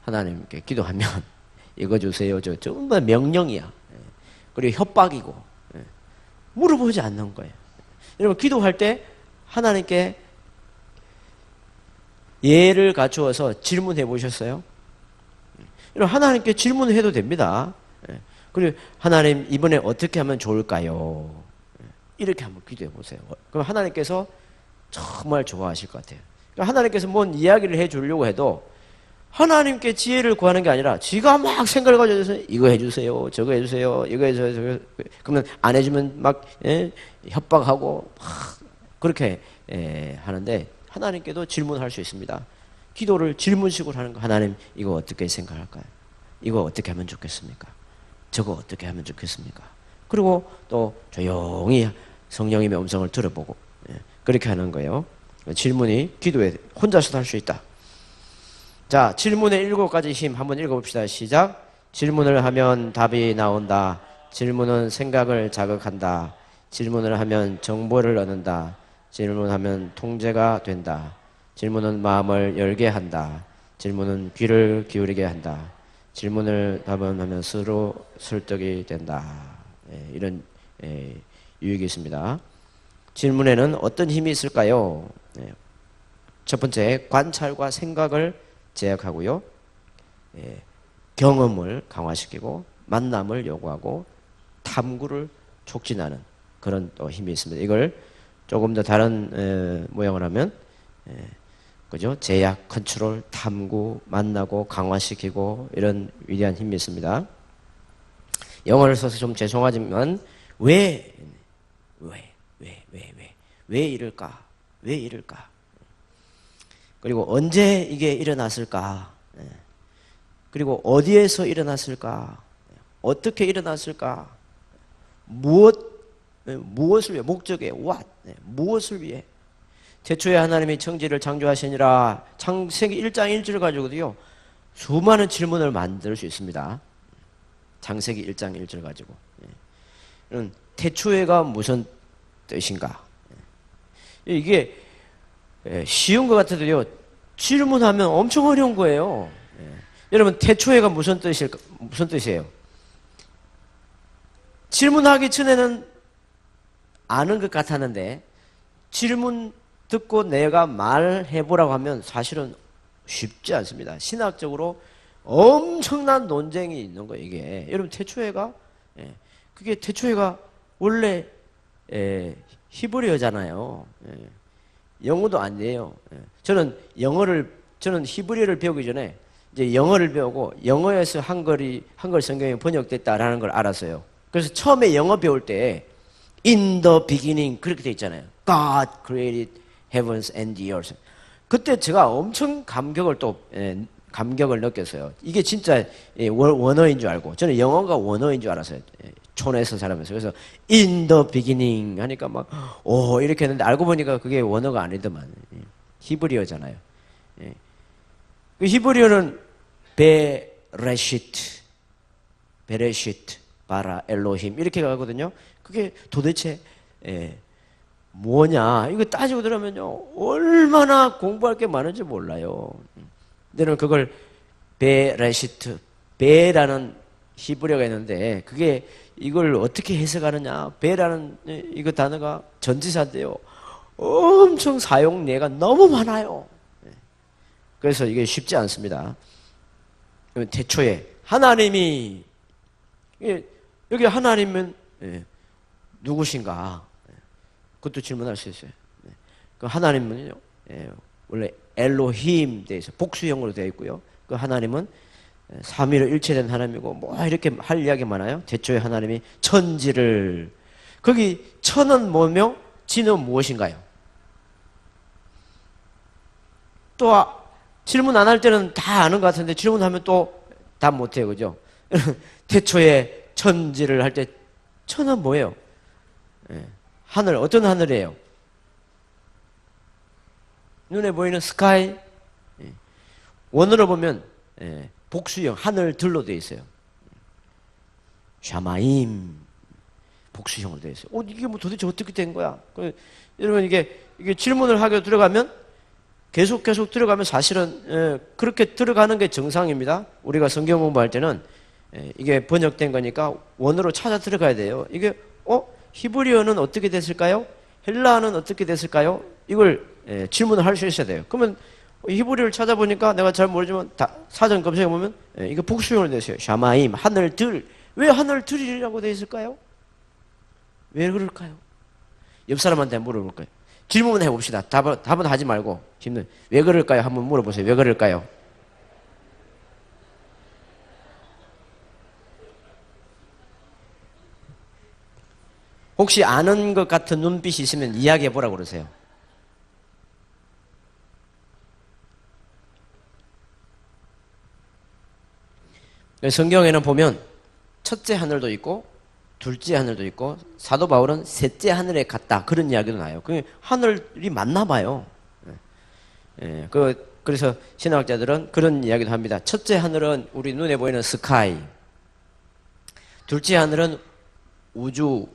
하나님께 기도하면 이거 주세요. 정말 명령이야. 그리고 협박이고 물어보지 않는 거예요. 여러분 기도할 때 하나님께 예를 갖추어서 질문해 보셨어요? 여러분 하나님께 질문해도 됩니다. 그리고 하나님 이번에 어떻게 하면 좋을까요? 이렇게 한번 기도해 보세요. 그럼 하나님께서 정말 좋아하실 것 같아요. 그러니까 하나님께서 뭔 이야기를 해주려고 해도 하나님께 지혜를 구하는 게 아니라 지가 막 생각을 가져서 이거 해주세요, 저거 해주세요, 이거 해주세요, 저거. 그러면 안 해주면 막 협박하고 막 그렇게 하는데 하나님께도 질문할 수 있습니다. 기도를 질문식으로 하는 거. 하나님 이거 어떻게 생각할까요? 이거 어떻게 하면 좋겠습니까? 저거 어떻게 하면 좋겠습니까? 그리고 또 조용히 성령님의 음성을 들어보고 그렇게 하는 거예요. 질문이 기도에 혼자서도 할 수 있다. 자, 질문의 7가지 힘 한번 읽어봅시다. 시작. 질문을 하면 답이 나온다. 질문은 생각을 자극한다. 질문을 하면 정보를 얻는다. 질문하면 통제가 된다. 질문은 마음을 열게 한다. 질문은 귀를 기울이게 한다. 질문을 답변하면 스스로 설득이 된다. 이런 유익이 있습니다. 질문에는 어떤 힘이 있을까요? 첫 번째, 관찰과 생각을 제약하고요. 경험을 강화시키고 만남을 요구하고 탐구를 촉진하는 그런 또 힘이 있습니다. 이걸 조금 더 다른 모양을 하면 그죠? 제약, 컨트롤, 탐구, 만나고 강화시키고 이런 위대한 힘이 있습니다. 영어를 써서 좀 죄송하지만 왜 이럴까? 왜 이럴까? 그리고 언제 이게 일어났을까? 그리고 어디에서 일어났을까? 어떻게 일어났을까? 무엇을 위해? 목적에 what? 무엇을 위해? 태초에 하나님이 천지를 창조하시니라. 창세기 1장 1절을 가지고도요 수많은 질문을 만들 수 있습니다. 창세기 1장 1절 가지고 태초에가 무슨 뜻인가? 이게 쉬운 것 같아도요 질문하면 엄청 어려운 거예요. 여러분 태초에가 무슨 뜻이에요? 질문하기 전에는 아는 것 같았는데 질문 듣고 내가 말해보라고 하면 사실은 쉽지 않습니다. 신학적으로 엄청난 논쟁이 있는 거예요, 이게. 여러분, 태초에가, 그게 태초에가 원래, 히브리어잖아요. 영어도 아니에요. 저는 히브리어를 배우기 전에 이제 영어를 배우고 영어에서 한글 성경이 번역됐다라는 걸 알았어요. 그래서 처음에 영어 배울 때 in the beginning 그렇게 돼 있잖아요. God created heavens and the earth. 그때 제가 엄청 감격을 느꼈어요. 이게 진짜 원어인 줄 알고 저는 영어가 원어인 줄 알았어요. 촌에서 살면서. 그래서 in the beginning 하니까 막 이렇게 했는데 알고 보니까 그게 원어가 아니더만 히브리어잖아요. 그 히브리어는 베레시트, 바라, 엘로힘 이렇게 가거든요. 그게 도대체 뭐냐 이거 따지고 들으면요 얼마나 공부할 게 많은지 몰라요. 근데 그걸 베레시트, 베라는 히브리어가 있는데 그게 이걸 어떻게 해석하느냐. 베라는 이거 단어가 전치사인데요 엄청 사용례가 너무 많아요. 그래서 이게 쉽지 않습니다. 태초에 하나님이 여기 하나님은 누구신가? 그것도 질문할 수 있어요. 그 하나님은요 원래 엘로힘 돼 있어요. 복수형으로 되어 있고요. 그 하나님은 삼위로 일체된 하나님이고 뭐 이렇게 할 이야기 많아요. 태초에 하나님이 천지를 거기 천은 뭐며 지는 무엇인가요? 또 질문 안 할 때는 다 아는 것 같은데 질문하면 또 답 못해요. 그죠? 태초에 천지를 할 때 천은 뭐예요? 하늘, 어떤 하늘이에요? 눈에 보이는 스카이? 원어로 보면 복수형, 하늘들로 되어 있어요. 샤마임 복수형으로 되어 있어요. 이게 뭐 도대체 어떻게 된 거야? 여러분 이게 질문을 하게 들어가면 계속 들어가면 사실은 그렇게 들어가는 게 정상입니다. 우리가 성경 공부할 때는 이게 번역된 거니까 원어로 찾아 들어가야 돼요. 이게 히브리어는 어떻게 됐을까요? 헬라어는 어떻게 됐을까요? 이걸 질문을 할 수 있어야 돼요. 그러면 히브리어를 찾아보니까 내가 잘 모르지만 사전 검색해 보면 이거 복수형으로 되어 있어요. 샤마임 하늘들. 왜 하늘들이라고 되어 있을까요? 왜 그럴까요? 옆 사람한테 물어볼 거예요. 질문해 봅시다. 답은 하지 말고. 왜 그럴까요? 한번 물어보세요. 왜 그럴까요? 혹시 아는 것 같은 눈빛이 있으면 이야기해 보라고 그러세요. 성경에는 보면 첫째 하늘도 있고 둘째 하늘도 있고 사도 바울은 셋째 하늘에 갔다 그런 이야기도 나요. 그 하늘이 맞나 봐요. 예, 그래서 신학자들은 그런 이야기도 합니다. 첫째 하늘은 우리 눈에 보이는 스카이, 둘째 하늘은 우주,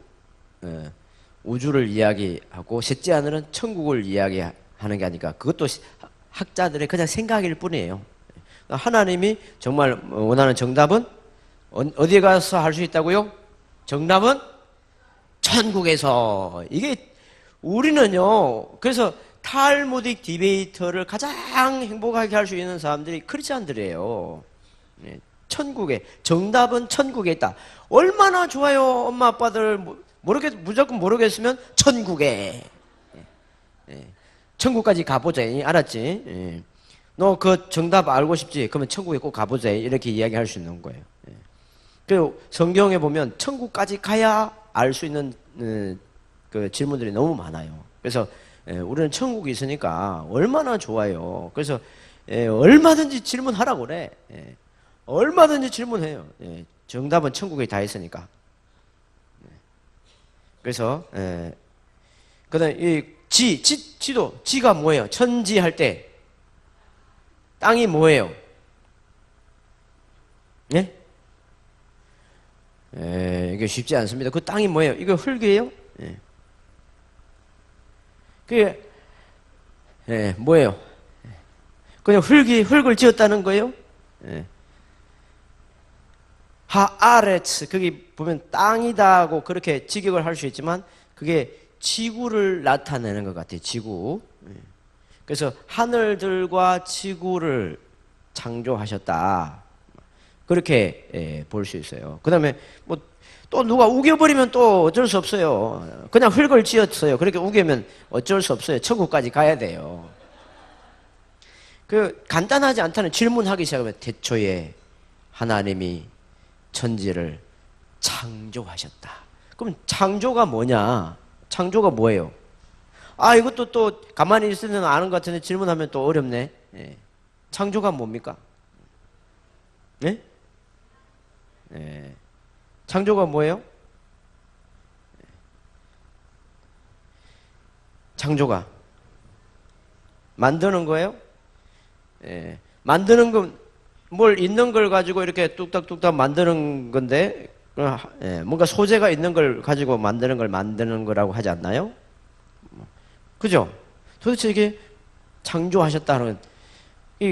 우주를 이야기하고 셋째 하늘은 천국을 이야기하는 게 아니까 그것도 학자들의 그냥 생각일 뿐이에요. 하나님이 정말 원하는 정답은 어디에 가서 할 수 있다고요? 정답은 천국에서. 이게 우리는요. 그래서 탈무딕 디베이터를 가장 행복하게 할 수 있는 사람들이 크리스찬들이에요. 천국에 정답은 천국에 있다. 얼마나 좋아요. 엄마 아빠들 무조건 모르겠으면 천국에. 천국까지 가보자. 알았지? 너 그 정답 알고 싶지? 그러면 천국에 꼭 가보자. 이렇게 이야기할 수 있는 거예요. 그 성경에 보면 천국까지 가야 알 수 있는 그 질문들이 너무 많아요. 그래서 우리는 천국이 있으니까 얼마나 좋아요. 그래서 얼마든지 질문하라고 그래. 얼마든지 질문해요. 정답은 천국에 다 있으니까. 그래서 그다음 이 지도 지가 뭐예요? 천지 할 때 땅이 뭐예요? 예? 이게 쉽지 않습니다. 그 땅이 뭐예요? 이거 흙이에요? 그게 뭐예요? 그냥 흙을 지었다는 거예요? 하아레츠 거기 보면 땅이다 하고 그렇게 직역을 할 수 있지만 그게 지구를 나타내는 것 같아요. 지구. 그래서 하늘들과 지구를 창조하셨다. 그렇게 볼 수 있어요. 그 다음에 뭐 또 누가 우겨버리면 또 어쩔 수 없어요. 그냥 흙을 지었어요. 그렇게 우기면 어쩔 수 없어요. 천국까지 가야 돼요. 그 간단하지 않다는 질문하기 시작하면 태초에 하나님이 천지를 창조하셨다. 그럼 창조가 뭐냐? 창조가 뭐예요? 이것도 또 가만히 있으면 아는 것 같은데 질문하면 또 어렵네. 창조가 뭡니까? 네? 창조가 뭐예요? 창조가 만드는 거예요? 만드는 건 뭘 있는 걸 가지고 이렇게 뚝딱뚝딱 만드는 건데 뭔가 소재가 있는 걸 가지고 만드는 거라고 하지 않나요? 그죠? 도대체 이게 창조하셨다는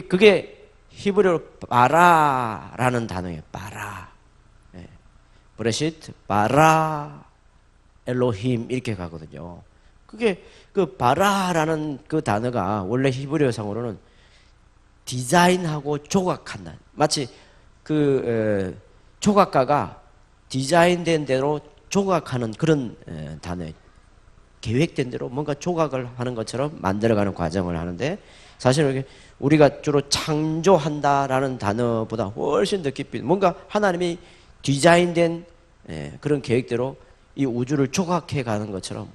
그게 히브리어로 바라라는 단어예요. 바라. 브레시트 바라 엘로힘 이렇게 가거든요. 그게 그 바라라는 그 단어가 원래 히브리어상으로는 디자인하고 조각한다. 마치 그 조각가가 디자인된 대로 조각하는 그런 단어예요. 계획된 대로 뭔가 조각을 하는 것처럼 만들어가는 과정을 하는데 사실은 우리가 주로 창조한다라는 단어보다 훨씬 더 깊이 뭔가 하나님이 디자인된 그런 계획대로 이 우주를 조각해 가는 것처럼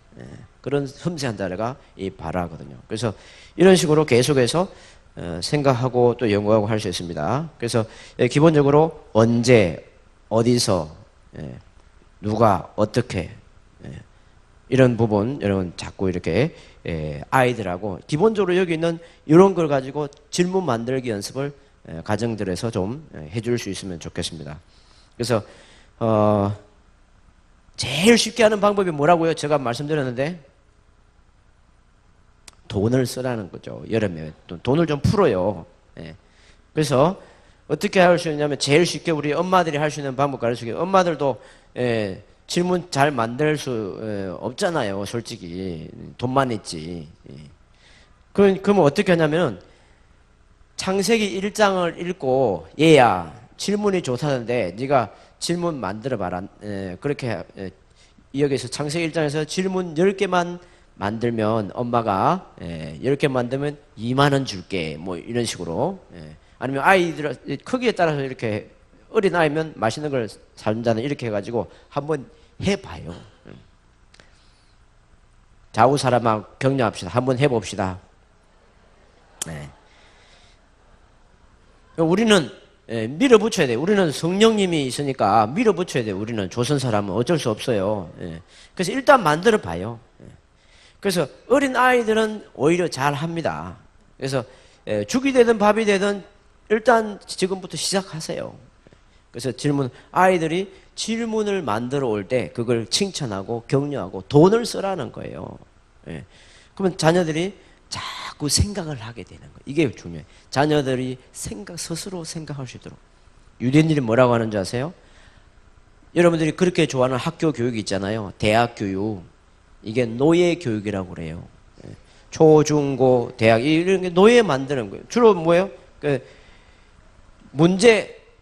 그런 섬세한 단어가 이 바라거든요. 그래서 이런 식으로 계속해서 생각하고 또 연구하고 할 수 있습니다. 그래서 기본적으로 언제, 어디서, 누가, 어떻게 이런 부분 여러분 자꾸 이렇게 아이들하고 기본적으로 여기 있는 이런 걸 가지고 질문 만들기 연습을 가정들에서 좀 해줄 수 있으면 좋겠습니다. 그래서 제일 쉽게 하는 방법이 뭐라고요? 제가 말씀드렸는데 돈을 쓰라는 거죠. 여름에 돈을 좀 풀어요. 그래서 어떻게 할 수 있냐면 제일 쉽게 우리 엄마들이 할 수 있는 방법 가르치기. 엄마들도 질문 잘 만들 수 없잖아요. 솔직히 돈만 있지. 그러면 어떻게 하냐면 창세기 1장을 읽고 얘야 질문이 좋다는데 네가 질문 만들어 봐라. 그렇게 여기서 창세기 1장에서 질문 10개만 만들면 엄마가 10개 만들면 2만 원 줄게 뭐 이런 식으로 아니면 아이들 크기에 따라서 이렇게 어린 아이면 맛있는 걸 사준다는 이렇게 해가지고 한번 해봐요. 좌우 사람하고 격려합시다. 한번 해봅시다. 우리는 밀어붙여야 돼요. 우리는 성령님이 있으니까 밀어붙여야 돼요. 우리는 조선 사람은 어쩔 수 없어요. 그래서 일단 만들어 봐요. 그래서 어린 아이들은 오히려 잘 합니다. 그래서 죽이 되든 밥이 되든 일단 지금부터 시작하세요. 그래서 아이들이 질문을 만들어 올 때 그걸 칭찬하고 격려하고 돈을 쓰라는 거예요. 그러면 자녀들이 자꾸 생각을 하게 되는 거예요. 이게 중요해요. 자녀들이 스스로 생각할 수 있도록. 유대인들이 뭐라고 하는지 아세요? 여러분들이 그렇게 좋아하는 학교 교육 있잖아요. 대학 교육. 이게 노예 교육이라고 그래요. 초, 중, 고, 대학 이런 게 노예 만드는 거예요. 주로 뭐예요?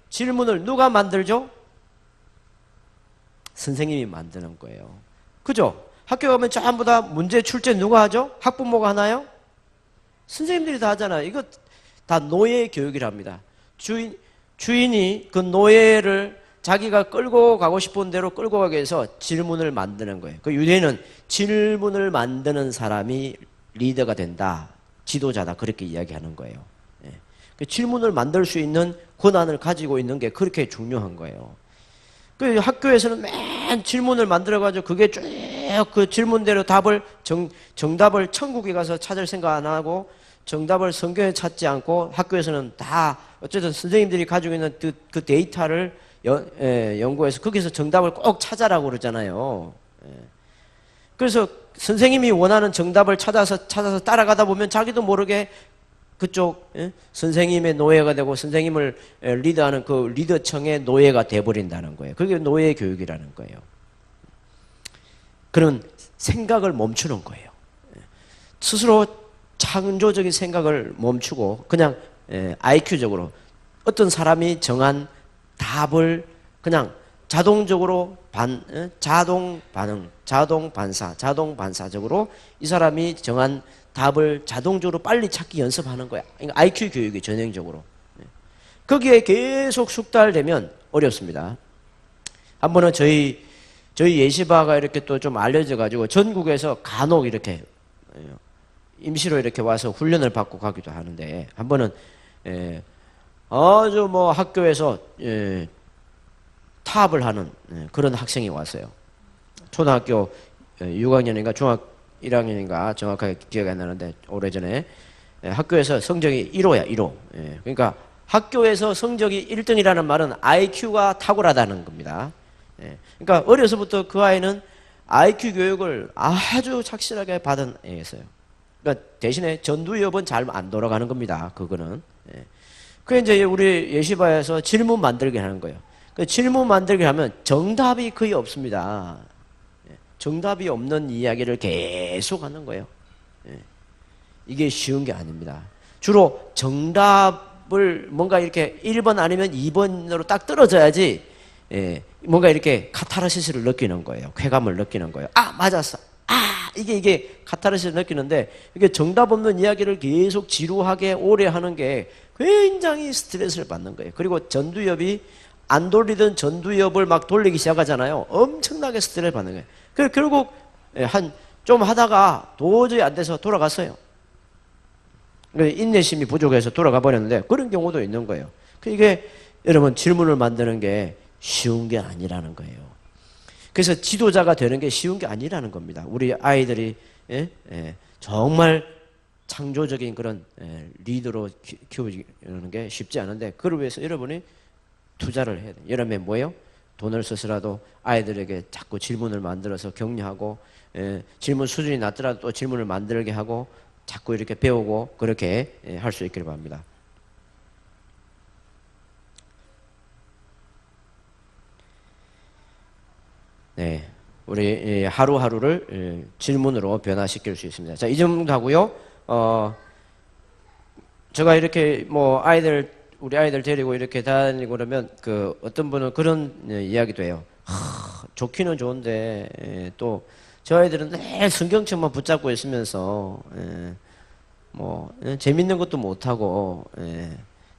질문을 누가 만들죠? 선생님이 만드는 거예요. 그죠? 학교 가면 전부 다 문제 출제 누가 하죠? 학부모가 하나요? 선생님들이 다 하잖아요. 이거 다 노예 교육이랍니다. 주인이 그 노예를 자기가 끌고 가고 싶은 대로 끌고 가기 위해서 질문을 만드는 거예요. 그 유대인은 질문을 만드는 사람이 리더가 된다. 지도자다. 그렇게 이야기하는 거예요. 그 질문을 만들 수 있는 권한을 가지고 있는 게 그렇게 중요한 거예요. 그 학교에서는 맨 질문을 만들어가지고 그게 쭉 그 질문대로 정답을 천국에 가서 찾을 생각 안 하고 정답을 성경에 찾지 않고 학교에서는 다 어쨌든 선생님들이 가지고 있는 그 데이터를 연구해서 거기서 정답을 꼭 찾아라고 그러잖아요. 그래서 선생님이 원하는 정답을 찾아서 따라가다 보면 자기도 모르게 그쪽 선생님의 노예가 되고 선생님을 리드하는 그 리더청의 노예가 돼버린다는 거예요. 그게 노예 교육이라는 거예요. 그런 생각을 멈추는 거예요. 스스로 창조적인 생각을 멈추고 그냥 IQ적으로 어떤 사람이 정한 답을 그냥 자동적으로 자동 반응, 자동 반사적으로 이 사람이 정한 답을 자동적으로 빨리 찾기 연습하는 거야. 그러니까 IQ 교육이 전형적으로. 거기에 계속 숙달되면 어렵습니다. 한 번은 저희 예시바가 이렇게 또 좀 알려져 가지고 전국에서 간혹 이렇게 임시로 이렇게 와서 훈련을 받고 가기도 하는데 한 번은 아주 뭐 학교에서 타압을 하는 그런 학생이 왔어요. 초등학교 6학년인가 중학 1학년인가 정확하게 기억이 안 나는데 오래전에 학교에서 성적이 1호야 1호. 그러니까 학교에서 성적이 1등이라는 말은 IQ가 탁월하다는 겁니다. 그러니까 어려서부터 그 아이는 IQ 교육을 아주 착실하게 받은 애였어요. 그러니까 대신에 전두엽은 잘 안 돌아가는 겁니다. 그거는. 그 이제 우리 예시바에서 질문 만들게 하는 거예요. 그 질문 만들게 하면 정답이 거의 없습니다. 정답이 없는 이야기를 계속 하는 거예요. 이게 쉬운 게 아닙니다. 주로 정답을 뭔가 이렇게 1번 아니면 2번으로 딱 떨어져야지 뭔가 이렇게 카타르시스를 느끼는 거예요. 쾌감을 느끼는 거예요. 아, 맞았어. 아, 이게 카타르시스를 느끼는데 이게 정답 없는 이야기를 계속 지루하게 오래 하는 게 굉장히 스트레스를 받는 거예요. 그리고 전두엽이 안 돌리던 전두엽을 막 돌리기 시작하잖아요. 엄청나게 스트레스를 받는 거예요. 그래서 결국 좀 하다가 도저히 안 돼서 돌아갔어요. 인내심이 부족해서 돌아가 버렸는데 그런 경우도 있는 거예요. 이게 여러분 질문을 만드는 게 쉬운 게 아니라는 거예요. 그래서 지도자가 되는 게 쉬운 게 아니라는 겁니다. 우리 아이들이 정말 창조적인 그런 리더로 키우는 게 쉽지 않은데 그걸 위해서 여러분이 투자를 해야 돼요. 여러분이 뭐예요? 돈을 써서라도 아이들에게 자꾸 질문을 만들어서 격려하고 질문 수준이 낮더라도 또 질문을 만들게 하고 자꾸 이렇게 배우고 그렇게 할 수 있기를 바랍니다. 네, 우리 하루하루를 질문으로 변화시킬 수 있습니다. 자, 이 정도 하고요. 제가 이렇게 뭐 우리 아이들 데리고 이렇게 다니고 그러면 어떤 분은 그런 이야기도 해요. 좋기는 좋은데 또 저희들은 늘 성경책만 붙잡고 있으면서 재밌는 것도 못하고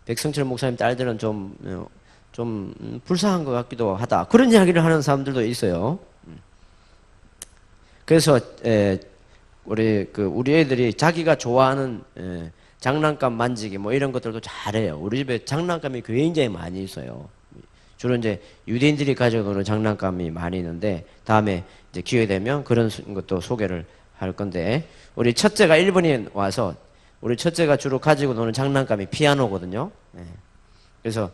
백성철 목사님 딸들은 좀 불쌍한 것 같기도 하다. 그런 이야기를 하는 사람들도 있어요. 그래서 우리 애들이 자기가 좋아하는 장난감 만지기 뭐 이런 것들도 잘해요. 우리 집에 장난감이 굉장히 많이 있어요. 주로 이제 유대인들이 가지고 노는 장난감이 많이 있는데 다음에 이제 기회 되면 그런 것도 소개를 할 건데 우리 첫째가 일본에 와서 우리 첫째가 주로 가지고 노는 장난감이 피아노거든요. 그래서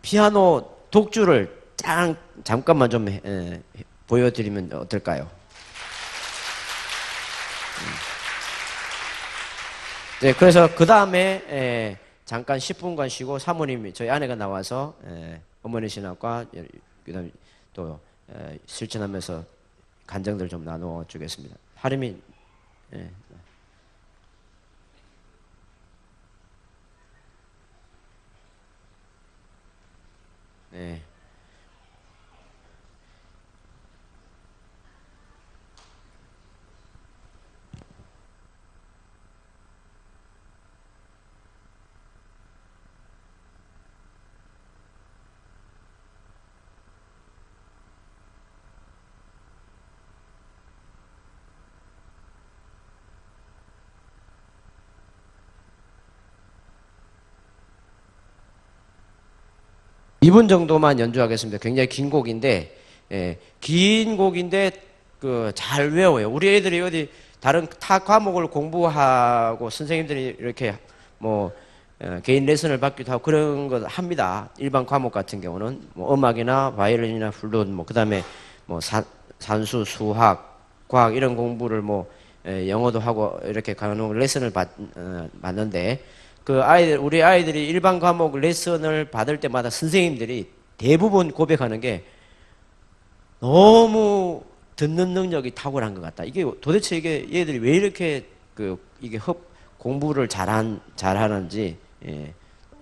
피아노 독주를 잠깐만 좀 보여드리면 어떨까요? 네, 그래서 그 다음에 잠깐 10분간 쉬고 사모님이 저희 아내가 나와서 어머니 신학과 그다음 또 실천하면서 간증들 좀 나누어 주겠습니다. 하림이 네. 이분 정도만 연주하겠습니다. 굉장히 긴 곡인데, 긴 곡인데, 잘 외워요. 우리 애들이 어디 다른 타 과목을 공부하고 선생님들이 이렇게 개인 레슨을 받기도 하고 그런 거 합니다. 일반 과목 같은 경우는. 음악이나 바이올린이나 플룻, 그 다음에 산수, 수학, 과학 이런 공부를 영어도 하고 이렇게 가는 레슨을 받는데, 우리 아이들이 일반 과목 레슨을 받을 때마다 선생님들이 대부분 고백하는 게 너무 듣는 능력이 탁월한 것 같다. 이게 도대체 이게 얘들이 왜 이렇게 이게 공부를 잘하는지,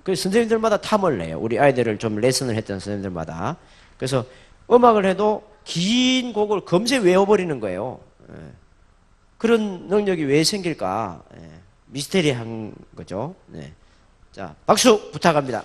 그 선생님들마다 탐을 내요. 우리 아이들을 좀 레슨을 했던 선생님들마다. 그래서 음악을 해도 긴 곡을 금세 외워버리는 거예요. 그런 능력이 왜 생길까? 미스테리한 거죠. 네. 자, 박수 부탁합니다.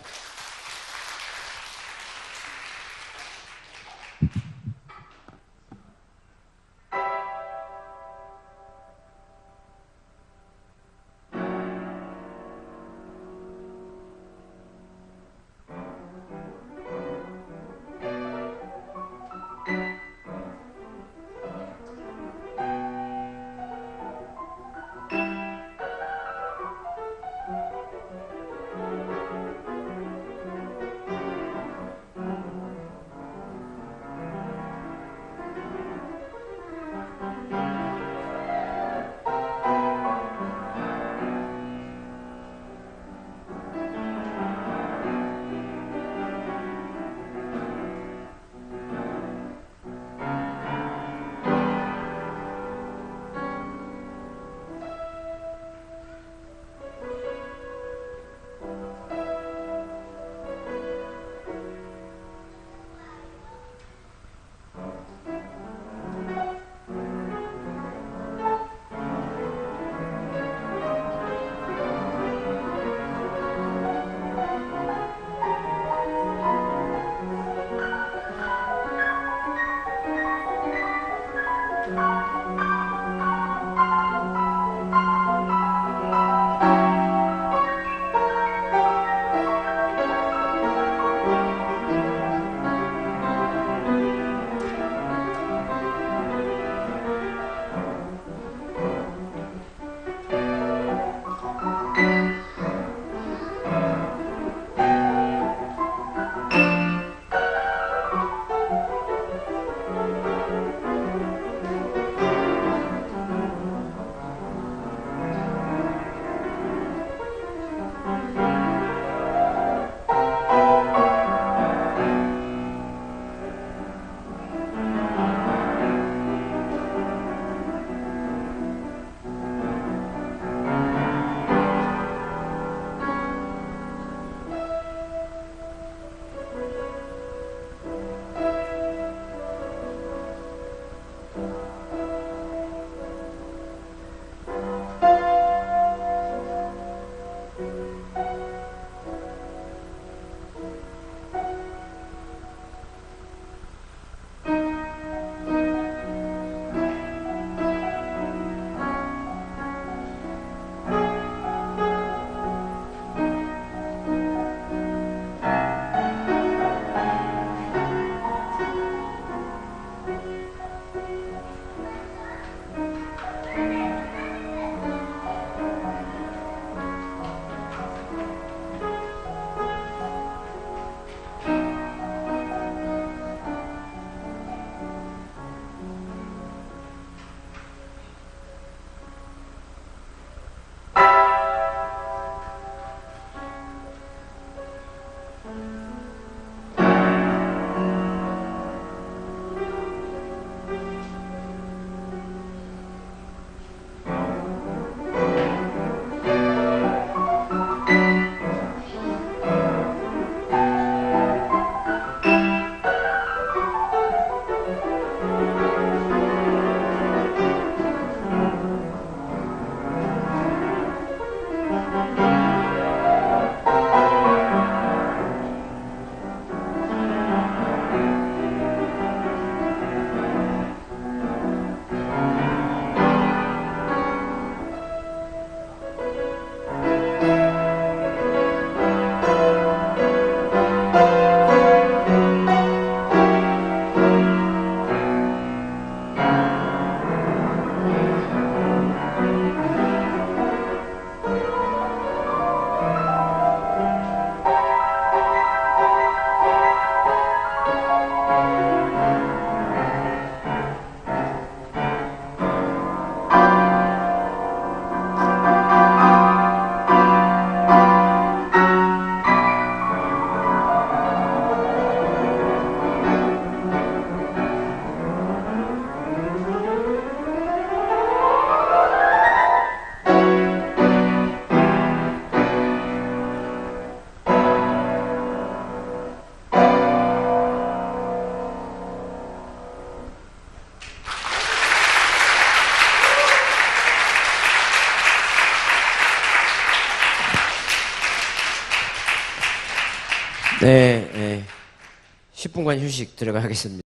네, 10분간 휴식 들어가겠습니다.